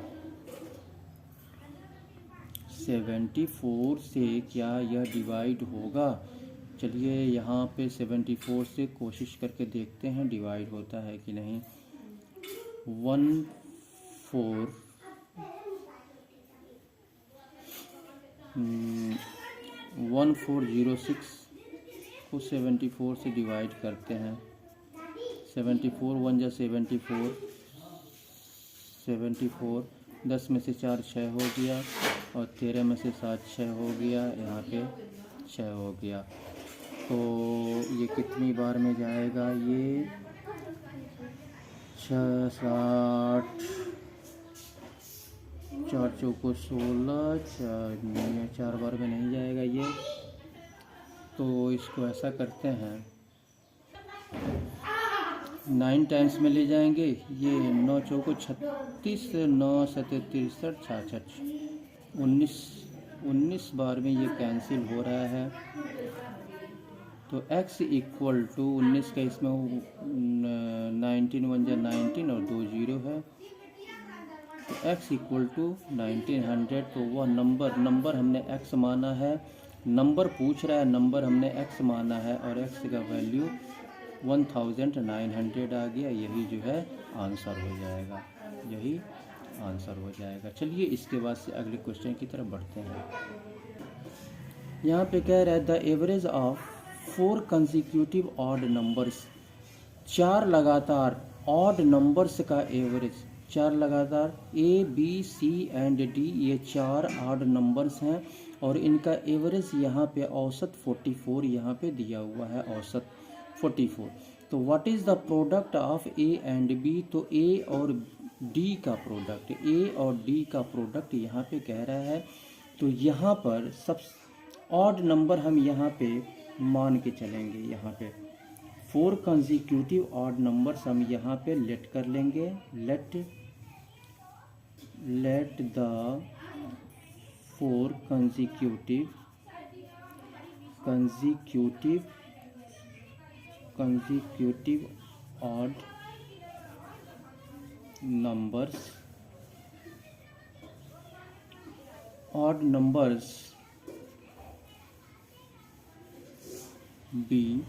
74 से क्या यह डिवाइड होगा। चलिए यहाँ पे 74 से कोशिश करके देखते हैं डिवाइड होता है कि नहीं। 1406 को 74 से डिवाइड करते हैं। 74 1 जा 74, 10 में से 4 6 हो गया और 13 में से 7 6 हो गया, यहाँ पे 6 हो गया। तो ये कितनी बार में जाएगा, ये 6 60 4 चौको 16, 4 बार में नहीं जाएगा ये, तो इसको ऐसा करते हैं 9 टाइम्स में ले जाएंगे। ये 9 चौको 36, 9 7 63, 66, 19 बार में ये कैंसिल हो रहा है। तो x इक्वल टू 19 का इसमें 19 1 जा 19 और 2 0 है, तो x इक्वल टू 1900। तो वह नंबर हमने x माना है, नंबर पूछ रहा है, नंबर हमने x माना है और x का वैल्यू 1900 आ गया। यही जो है आंसर हो जाएगा, यही आंसर हो जाएगा। चलिए इसके बाद से अगले क्वेश्चन की तरफ बढ़ते हैं। यहाँ पे कह रहा है the average of 4 consecutive odd numbers, 4 लगातार ऑड नंबर्स का एवरेज, 4 लगातार A B C and D, ये 4 ऑड नंबर्स हैं और इनका एवरेज यहाँ पे औसत 44 यहाँ पे दिया हुआ है, औसत 44। तो what is the product of A and B, तो A और D का प्रोडक्ट, A और D का प्रोडक्ट यहाँ पे कह रहा है। तो यहाँ पर सब ऑड नंबर हम यहाँ पे मान के चलेंगे, यहाँ पे 4 कंसेक्यूटिव ऑड नंबर्स हम यहाँ पे लेट कर लेंगे, let the 4 consecutive odd numbers be.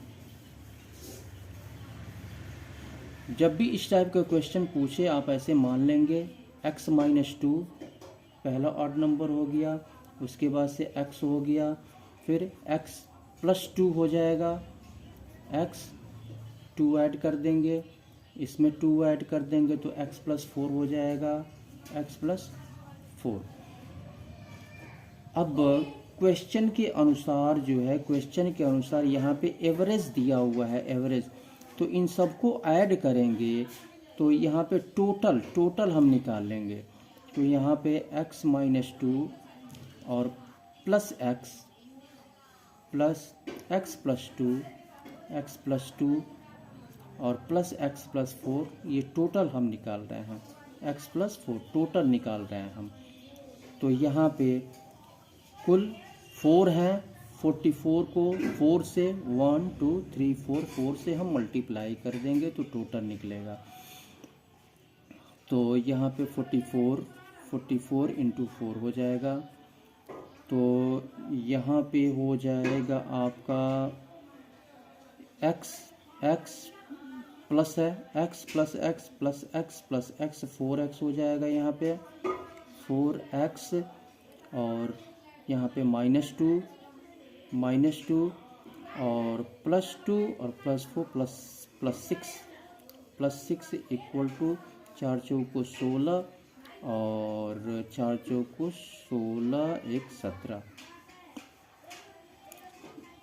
जब भी इस टाइप का क्वेश्चन पूछे आप ऐसे मान लेंगे x - 2 पहला ऑड नंबर हो गया, उसके बाद से x हो गया, फिर x + 2 हो जाएगा, x 2 ऐड कर देंगे, इसमें 2 ऐड कर देंगे तो x + 4 हो जाएगा, x + 4। अब क्वेश्चन के अनुसार जो है, क्वेश्चन के अनुसार यहाँ पे एवरेज दिया हुआ है, एवरेज, तो इन सबको ऐड करेंगे तो यहाँ पे टोटल हम निकाल लेंगे। तो यहाँ पे x - 2 और प्लस x + 2, x + 2 और प्लस x + 4, ये टोटल हम निकाल रहे हैं, x + 4 टोटल निकाल रहे हैं हम। तो यहाँ पे कुल 4 हैं, 44 को 4 से 1 2 3 4 से हम मल्टीप्लाई कर देंगे तो टोटल निकलेगा। तो यहाँ पे 44 इंटू 4 हो जाएगा, तो यहाँ पे हो जाएगा आपका x प्लस है, x + x + x + x 4x हो जाएगा, यहाँ पे 4x और यहाँ पे -2 और +2 और +4 +6 इक्वल टू 4 चौको 16 और 4 चौको 16 1 17।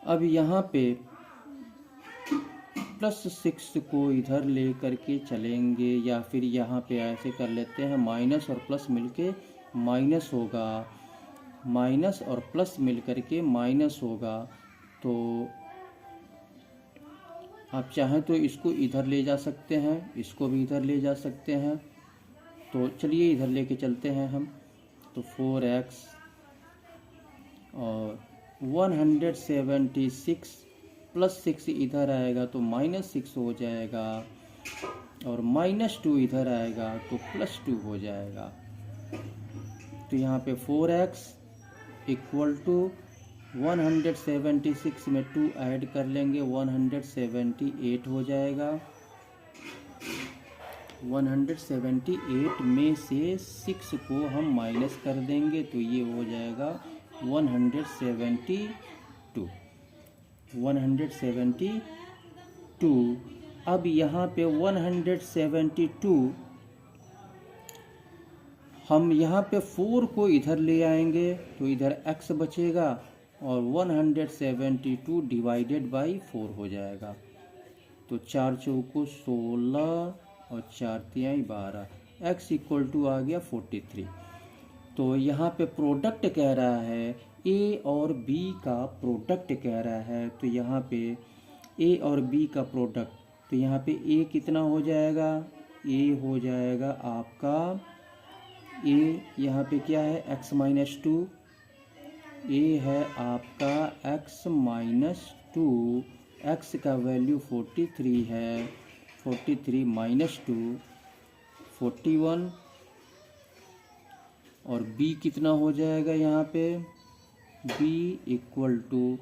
अब यहाँ पे +6 को इधर ले करके चलेंगे, या फिर यहाँ पे ऐसे कर लेते हैं, माइनस और प्लस मिलके माइनस होगा, माइनस और प्लस मिलकर के माइनस होगा। तो आप चाहें तो इसको इधर ले जा सकते हैं, इसको भी इधर ले जा सकते हैं। तो चलिए इधर लेके चलते हैं हम। तो 4x और 176 प्लस 6 इधर आएगा तो -6 हो जाएगा, और -2 इधर आएगा तो +2 हो जाएगा। तो यहाँ पे 4x इक्वल टू 176 में 2 ऐड कर लेंगे, 178 हो जाएगा। 178 में से 6 को हम माइनस कर देंगे तो ये हो जाएगा 172। अब यहाँ पे 172 हम यहाँ पे 4 को इधर ले आएंगे तो इधर x बचेगा और 172 डिवाइडेड बाई 4 हो जाएगा। तो 4 चौको 16 और 4 तिहाई 12, x इक्वल टू आ गया 43। तो यहाँ पे प्रोडक्ट कह रहा है, ए और बी का प्रोडक्ट कह रहा है, तो यहाँ पे ए और बी का प्रोडक्ट, तो यहाँ पे ए कितना हो जाएगा, ए हो जाएगा आपका, ए यहाँ पे क्या है x माइनस टू, ए है आपका x माइनस टू, एक्स का वैल्यू 43 है, 43 माइनस टू 41, और b कितना हो जाएगा यहाँ पे, b इक्वल टू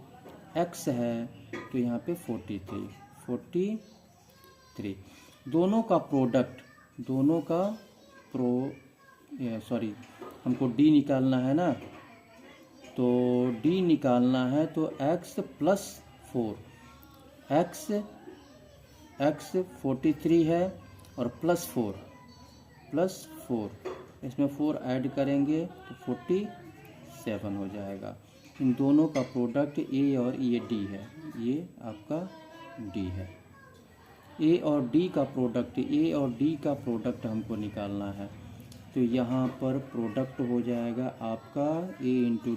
x है, तो यहाँ पे 43, दोनों का प्रोडक्ट, दोनों का हमको d निकालना है ना, तो d निकालना है, तो x प्लस 4, x 43 है और प्लस 4, इसमें 4 ऐड करेंगे तो 47 हो जाएगा। इन दोनों का प्रोडक्ट a और ये d है, ये आपका d है। a और d का प्रोडक्ट हमको निकालना है, तो यहाँ पर प्रोडक्ट हो जाएगा आपका a into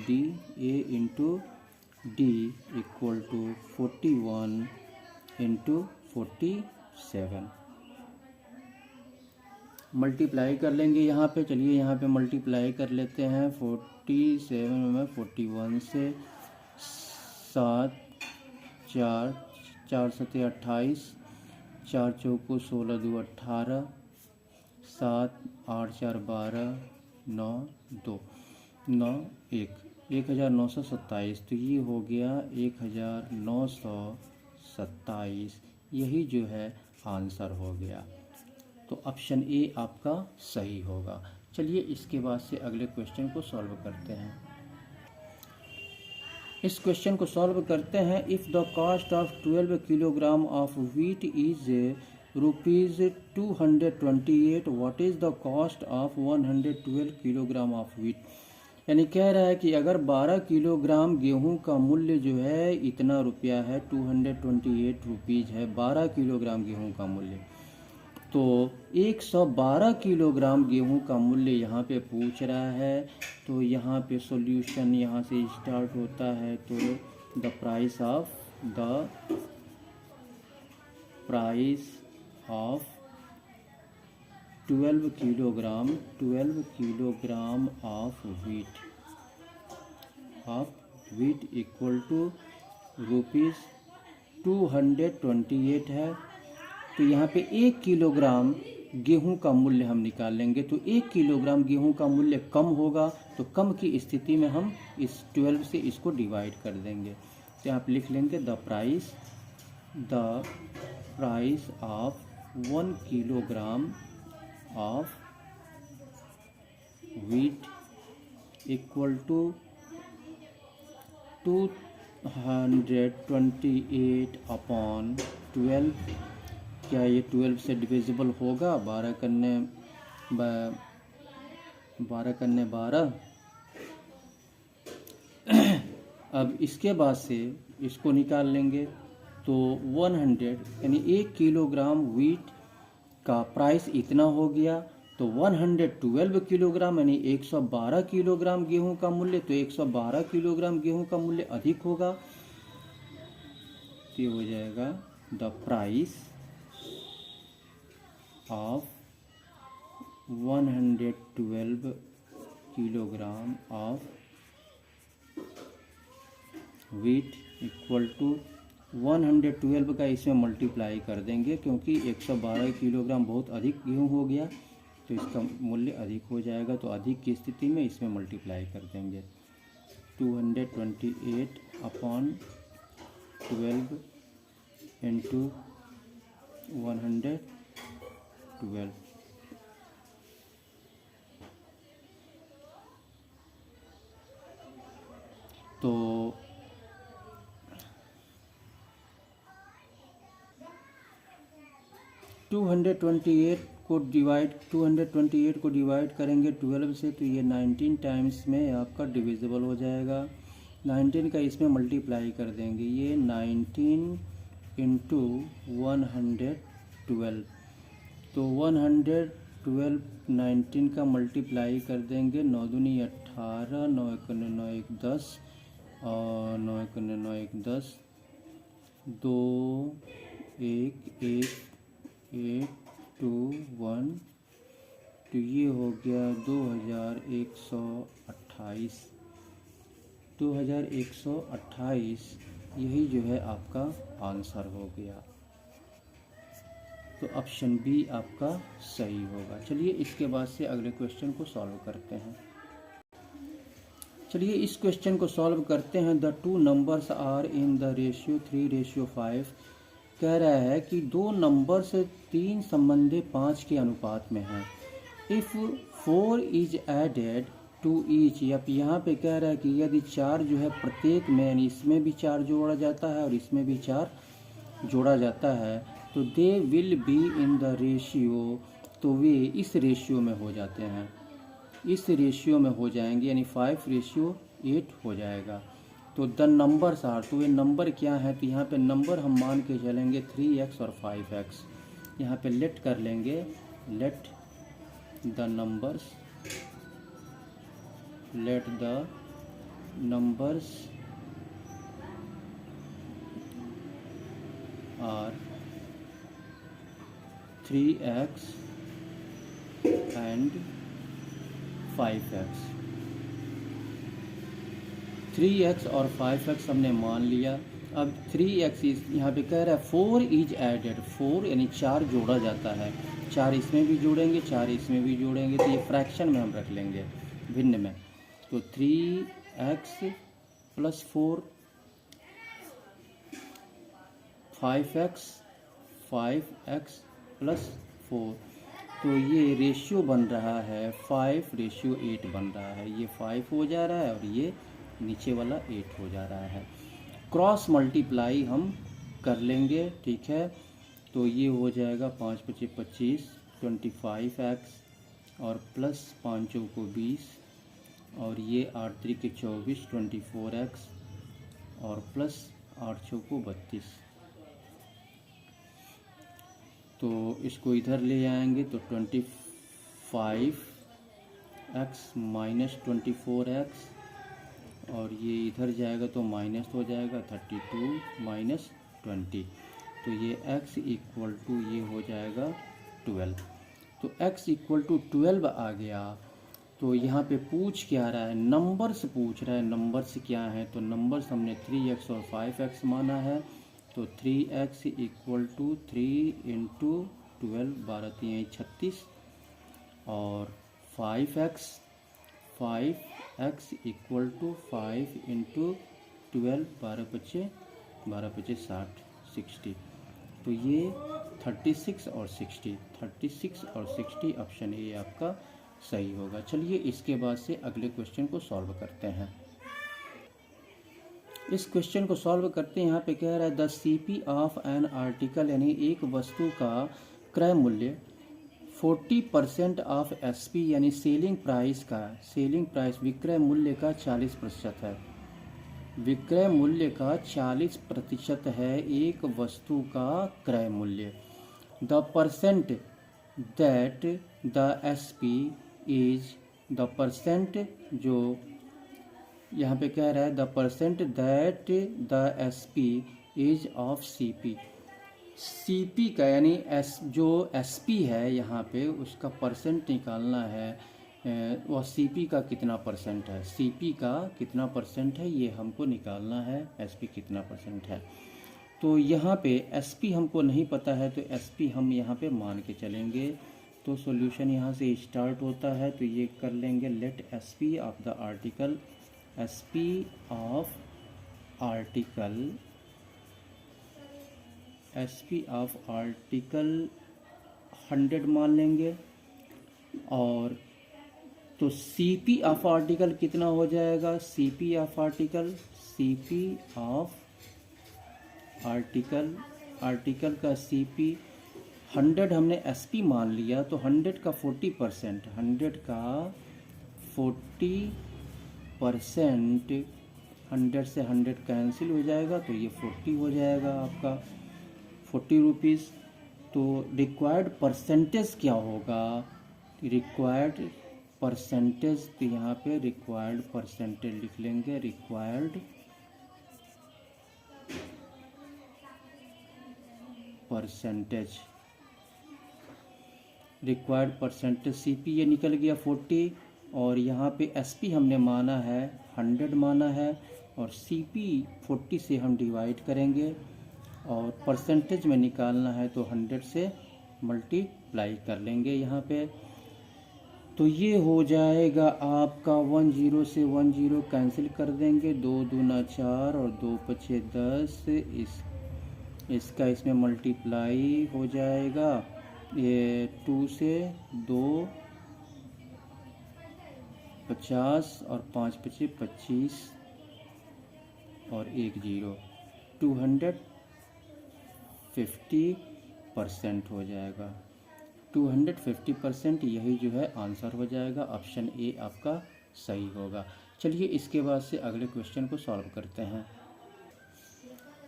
D equal to 41 into 47, multiply कर लेंगे यहाँ पे। चलिए यहाँ पे मल्टीप्लाई कर लेते हैं। 47 में 41 से 7 4 4 सते 28, 4 चौको 16 2 18, 7 8 4 12, 9 2 9 1 1927, तो ये हो गया 1927, यही जो है आंसर हो गया। तो ऑप्शन ए आपका सही होगा। चलिए इसके बाद से अगले क्वेश्चन को सॉल्व करते हैं। इस क्वेश्चन को सॉल्व करते हैं। If the cost of 12 kilogram of wheat is ₹228, what is the cost of 112 kilogram of wheat. यानी कह रहा है कि अगर 12 किलोग्राम गेहूं का मूल्य जो है इतना रुपया है, 228 रुपीज़ है 12 किलोग्राम गेहूं का मूल्य, तो 112 किलोग्राम गेहूं का मूल्य यहाँ पे पूछ रहा है। तो यहाँ पे सॉल्यूशन यहाँ से स्टार्ट होता है। तो the price of 12 kilogram of wheat equal to ₹228 है। तो यहाँ पे 1 किलोग्राम गेहूं का मूल्य हम निकाल लेंगे। तो 1 किलोग्राम गेहूं का मूल्य कम होगा, तो कम की स्थिति में हम इस 12 से इसको डिवाइड कर देंगे। तो यहाँ पे लिख लेंगे the price of 1 kilogram of wheat equal to 228 upon 12। क्या ये 12 से डिविजिबल होगा? 12 करने 12। अब इसके बाद से इसको निकाल लेंगे। तो 100 यानी 1 किलोग्राम व्हीट का प्राइस इतना हो गया। तो 112 किलोग्राम यानी 112 किलोग्राम गेहूं का मूल्य, तो 112 किलोग्राम गेहूं का मूल्य अधिक होगा। ये हो जाएगा the price of 112 kilogram of wheat equal to 112 का इसमें मल्टीप्लाई कर देंगे, क्योंकि 112 किलोग्राम बहुत अधिक गेहूं हो गया, तो इसका मूल्य अधिक हो जाएगा। तो अधिक की स्थिति में इसमें मल्टीप्लाई कर देंगे। 228 अपॉन 12 इंटू 112। तो 228 को डिवाइड करेंगे 12 से, तो ये 19 टाइम्स में आपका डिविजिबल हो जाएगा। 19 का इसमें मल्टीप्लाई कर देंगे। ये 19 इंटू 112, तो 112 19 का मल्टीप्लाई कर देंगे, 9 दूनी 18, 9 एक 9 एक 10 और 9 एक 9 एक 10, 2 1 1 8 2 1, तो ये हो गया 2128, यही जो है आपका आंसर हो गया। तो ऑप्शन बी आपका सही होगा। चलिए इसके बाद से अगले क्वेश्चन को सॉल्व करते हैं। चलिए इस क्वेश्चन को सॉल्व करते हैं। The two numbers are in the ratio 3:5। कह रहा है कि दो नंबर्स 3 संबंधी 5 के अनुपात में हैं। If 4 is added to each, या यहाँ पे कह रहा है कि यदि 4 जो है प्रत्येक में, यानी इसमें भी 4 जोड़ा जाता है और इसमें भी 4 जोड़ा जाता है, तो they will be in the ratio, तो वे इस रेशियो में हो जाते हैं, इस रेशियो में हो जाएंगे, यानी 5:8 हो जाएगा। तो द नंबर्स आर, तो ये नंबर क्या है, तो यहाँ पे नंबर हम मान के चलेंगे 3x और 5x। यहाँ पे लेट कर लेंगे, let the numbers are 3x and 5x। 3x और 5x हमने मान लिया। अब 3x यहाँ पे कह रहा है 4 इज एडेड, 4 यानी 4 जोड़ा जाता है, 4 इसमें भी जोड़ेंगे, 4 इसमें भी जोड़ेंगे, तो ये फ्रैक्शन में हम रख लेंगे, भिन्न में। तो 3x + 4, 5x + 4, तो ये रेशियो बन रहा है 5:8 बन रहा है। ये 5 हो जा रहा है और ये नीचे वाला 8 हो जा रहा है। क्रॉस मल्टीप्लाई हम कर लेंगे, ठीक है। तो ये हो जाएगा 5 × 5 = 25, 25x और प्लस 5 को 20 और ये 8 × 3 = 24, 24x और प्लस 8 को 32। तो इसको इधर ले आएंगे तो 25x - 24x और ये इधर जाएगा तो माइनस हो जाएगा 32 - 20, तो ये x = ये हो जाएगा 12। तो x = 12 आ गया। तो यहाँ पे पूछ क्या रहा है, नंबर्स पूछ रहा है। नंबर्स क्या है, तो नंबर्स हमने 3x और 5x माना है, तो 3x = 3 × 12, 12 × 3 = 36 और 5x = 5 × 12, 12 × 5 = 60, 60। तो ये 36 और 60, 36 और 60 ऑप्शन ए आपका सही होगा। चलिए इसके बाद से अगले क्वेश्चन को सॉल्व करते हैं। इस क्वेश्चन को सॉल्व करते हैं। यहाँ पे कह रहा है the CP of an article, यानी एक वस्तु का क्रय मूल्य 40% ऑफ SP, यानी सेलिंग प्राइस विक्रय मूल्य का 40% है। विक्रय मूल्य का 40% है एक वस्तु का क्रय मूल्य। The percent that the SP is, the percent जो यहाँ पे कह रहा है the percent that the SP is of CP का, यानी जो SP है यहाँ पे उसका परसेंट निकालना है। वह CP का कितना परसेंट है, CP का कितना परसेंट है ये हमको निकालना है, SP कितना परसेंट है। तो यहाँ पे SP हमको नहीं पता है, तो SP हम यहाँ पे मान के चलेंगे। तो सॉल्यूशन यहाँ से स्टार्ट होता है, तो ये कर लेंगे let SP of the article, SP of article 100 मान लेंगे। और तो CP ऑफ आर्टिकल कितना हो जाएगा, CP ऑफ आर्टिकल का CP 100 हमने SP मान लिया, तो 100 का 40%, 100 का 40%, 100 से 100 कैंसिल हो जाएगा, तो ये 40 हो जाएगा आपका 40 रुपीज़। तो रिक्वायर्ड परसेंटेज क्या होगा, रिक्वायर्ड परसेंटेज, तो यहाँ पे रिक्वायर्ड परसेंटेज लिख लेंगे, required percentage, required percentage CP ये निकल गया 40, और यहाँ पे SP हमने माना है 100 माना है, और CP 40 से हम डिवाइड करेंगे, और परसेंटेज में निकालना है तो 100 से मल्टीप्लाई कर लेंगे यहाँ पे। तो ये हो जाएगा आपका 10 से 10 कैंसिल कर देंगे, 2 दूना 4 और 2 पछे 10, इसका इसमें मल्टीप्लाई हो जाएगा, ये 2 से 2 50 और 5 पचे 25 और 1 0, 250% हो जाएगा, 250%, यही जो है आंसर हो जाएगा। ऑप्शन ए आपका सही होगा। चलिए इसके बाद से अगले क्वेश्चन को सॉल्व करते हैं।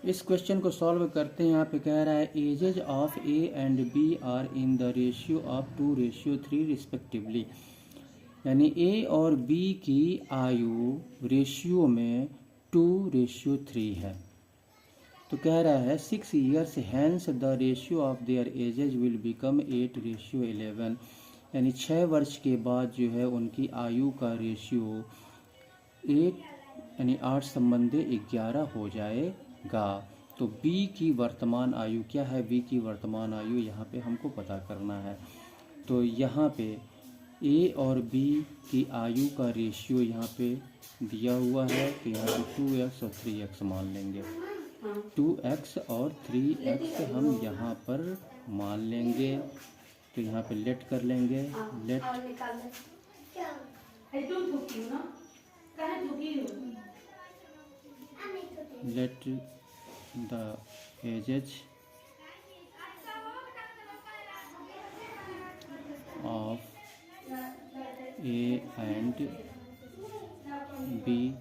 इस क्वेश्चन को सॉल्व करते हैं। यहाँ पे कह रहा है ages of A and B are in the ratio of 2:3 respectively, यानी ए और बी की आयु रेशियो में 2:3 है। तो कह रहा है 6 years hence the ratio of their ages will become 8:11, यानी 6 वर्ष के बाद जो है उनकी आयु का रेशियो 8 यानी 8 संबंधी 11 हो जाएगा। तो बी की वर्तमान आयु क्या है, बी की वर्तमान आयु यहाँ पे हमको पता करना है। तो यहाँ पे ए और बी की आयु का रेशियो यहाँ पे दिया हुआ है, तो यहाँ पे 2x और 3x मान लेंगे, 2x और 3x हम यहाँ पर मान लेंगे। तो यहाँ पे लेट कर लेंगे, let the ages of A and B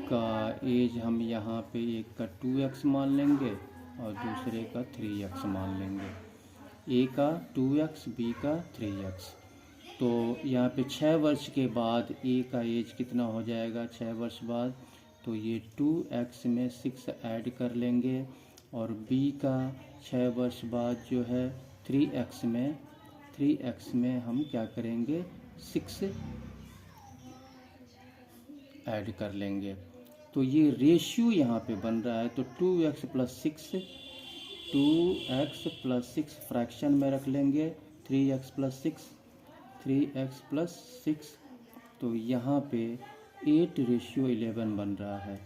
का एज हम यहाँ पे एक का 2x मान लेंगे और दूसरे का 3x मान लेंगे, ए का 2x बी का 3x। तो यहाँ पे 6 वर्ष के बाद ए का एज कितना हो जाएगा 6 वर्ष बाद, तो ये 2x में 6 ऐड कर लेंगे, और बी का 6 वर्ष बाद जो है 3x में हम क्या करेंगे 6 ऐड कर लेंगे। तो ये रेशियो यहाँ पे बन रहा है, तो 2x प्लस 6 फ्रैक्शन में रख लेंगे, 3x प्लस 6, तो यहाँ पे 8:11 बन रहा है,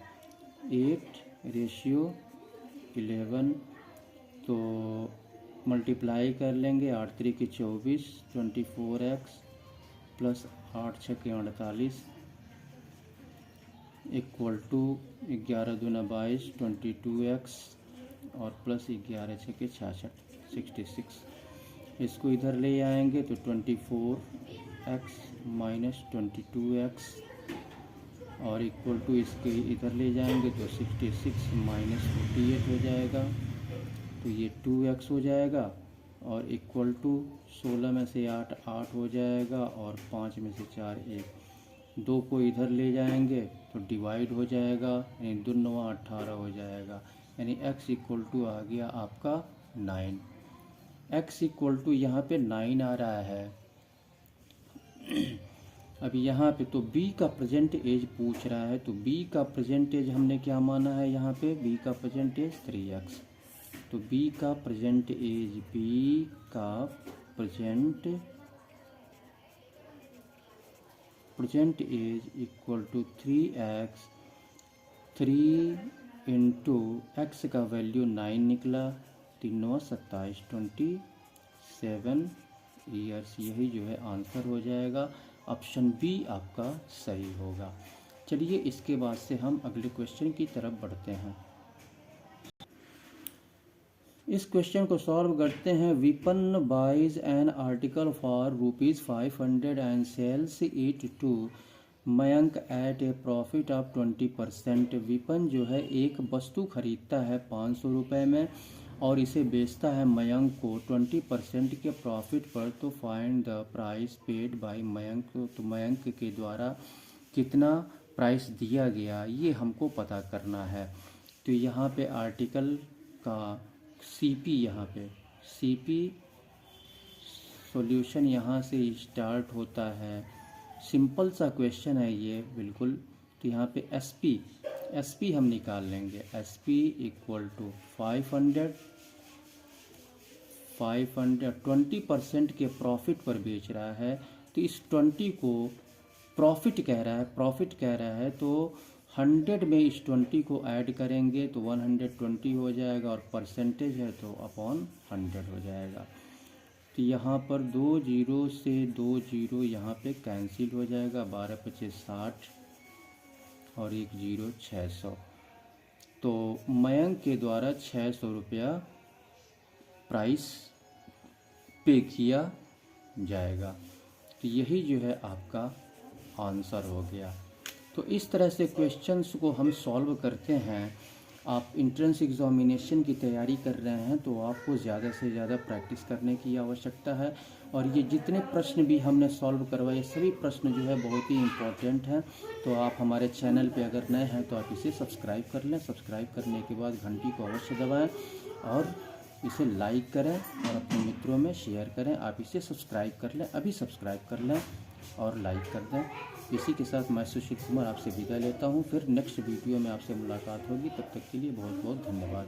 8:11। तो मल्टीप्लाई कर लेंगे, 8 3 की 24, 24x प्लस 8 6 के 48 इक्वल टू 11 दूना 22, 22x और प्लस 11 6 के 66, 66। इसको इधर ले आएंगे तो 24x माइनस 22x और इक्वल टू इसके इधर ले जाएंगे तो 66 माइनस 48 हो जाएगा, तो ये 2x हो जाएगा, और इक्वल टू 16 में से 8 8 हो जाएगा, और 5 में से 4 1, 2 को इधर ले जाएंगे तो डिवाइड हो जाएगा, यानी 2 9 18 हो जाएगा, यानी x इक्वल टू आ गया आपका 9। x इक्वल टू यहाँ पे 9 आ रहा है। अभी यहाँ पे तो b का प्रेजेंट एज पूछ रहा है, तो b का प्रेजेंट एज हमने क्या माना है, यहाँ पे b का प्रेजेंट एज 3x, तो b का present age present age equal to 3x, 3 into x का वैल्यू 9 निकला, 3 9 27, 27 ईयर्स, यही जो है आंसर हो जाएगा। ऑप्शन बी आपका सही होगा। चलिए इसके बाद से हम अगले क्वेश्चन की तरफ बढ़ते हैं। इस क्वेश्चन को सॉल्व करते हैं। Vipan buys an article for ₹500 and sells it to Mayank at a profit of 20%। Vipan जो है एक वस्तु खरीदता है 500 रुपये में और इसे बेचता है मयंक को 20% के प्रॉफिट पर, तो find the price paid by Mayank. तो मयंक के द्वारा कितना प्राइस दिया गया ये हमको पता करना है। तो यहाँ पे आर्टिकल का सीपी, यहाँ पे सीपी सॉल्यूशन यहाँ से स्टार्ट होता है। सिंपल सा क्वेश्चन है ये बिल्कुल। तो यहाँ पे एसपी हम निकाल लेंगे। एसपी इक्वल टू 500 20% के प्रॉफिट पर बेच रहा है। तो इस 20 को प्रॉफिट कह रहा है तो 100 में इस 20 को ऐड करेंगे तो 120 हो जाएगा, और परसेंटेज है तो अपॉन 100 हो जाएगा। तो यहाँ पर 2 जीरो से 2 जीरो यहाँ पे कैंसिल हो जाएगा, 12×5 = 60 और 1 जीरो 600। तो मयंक के द्वारा 600 रुपया प्राइस पे किया जाएगा। तो यही जो है आपका आंसर हो गया। तो इस तरह से क्वेश्चंस को हम सॉल्व करते हैं। आप इंट्रेंस एग्जामिनेशन की तैयारी कर रहे हैं तो आपको ज़्यादा से ज़्यादा प्रैक्टिस करने की आवश्यकता है। और ये जितने प्रश्न भी हमने सॉल्व करवाए सभी प्रश्न जो है बहुत ही इम्पोर्टेंट हैं। तो आप हमारे चैनल पे अगर नए हैं तो आप इसे सब्सक्राइब कर लें। सब्सक्राइब करने के बाद घंटी को अवश्य दबाएं और इसे लाइक करें और अपने मित्रों में शेयर करें। आप इसे सब्सक्राइब कर लें, अभी सब्सक्राइब कर लें और लाइक कर दें। इसी के साथ मैं सुशील कुमार आपसे विदा लेता हूँ। फिर नेक्स्ट वीडियो में आपसे मुलाकात होगी। तब तक के लिए बहुत बहुत धन्यवाद।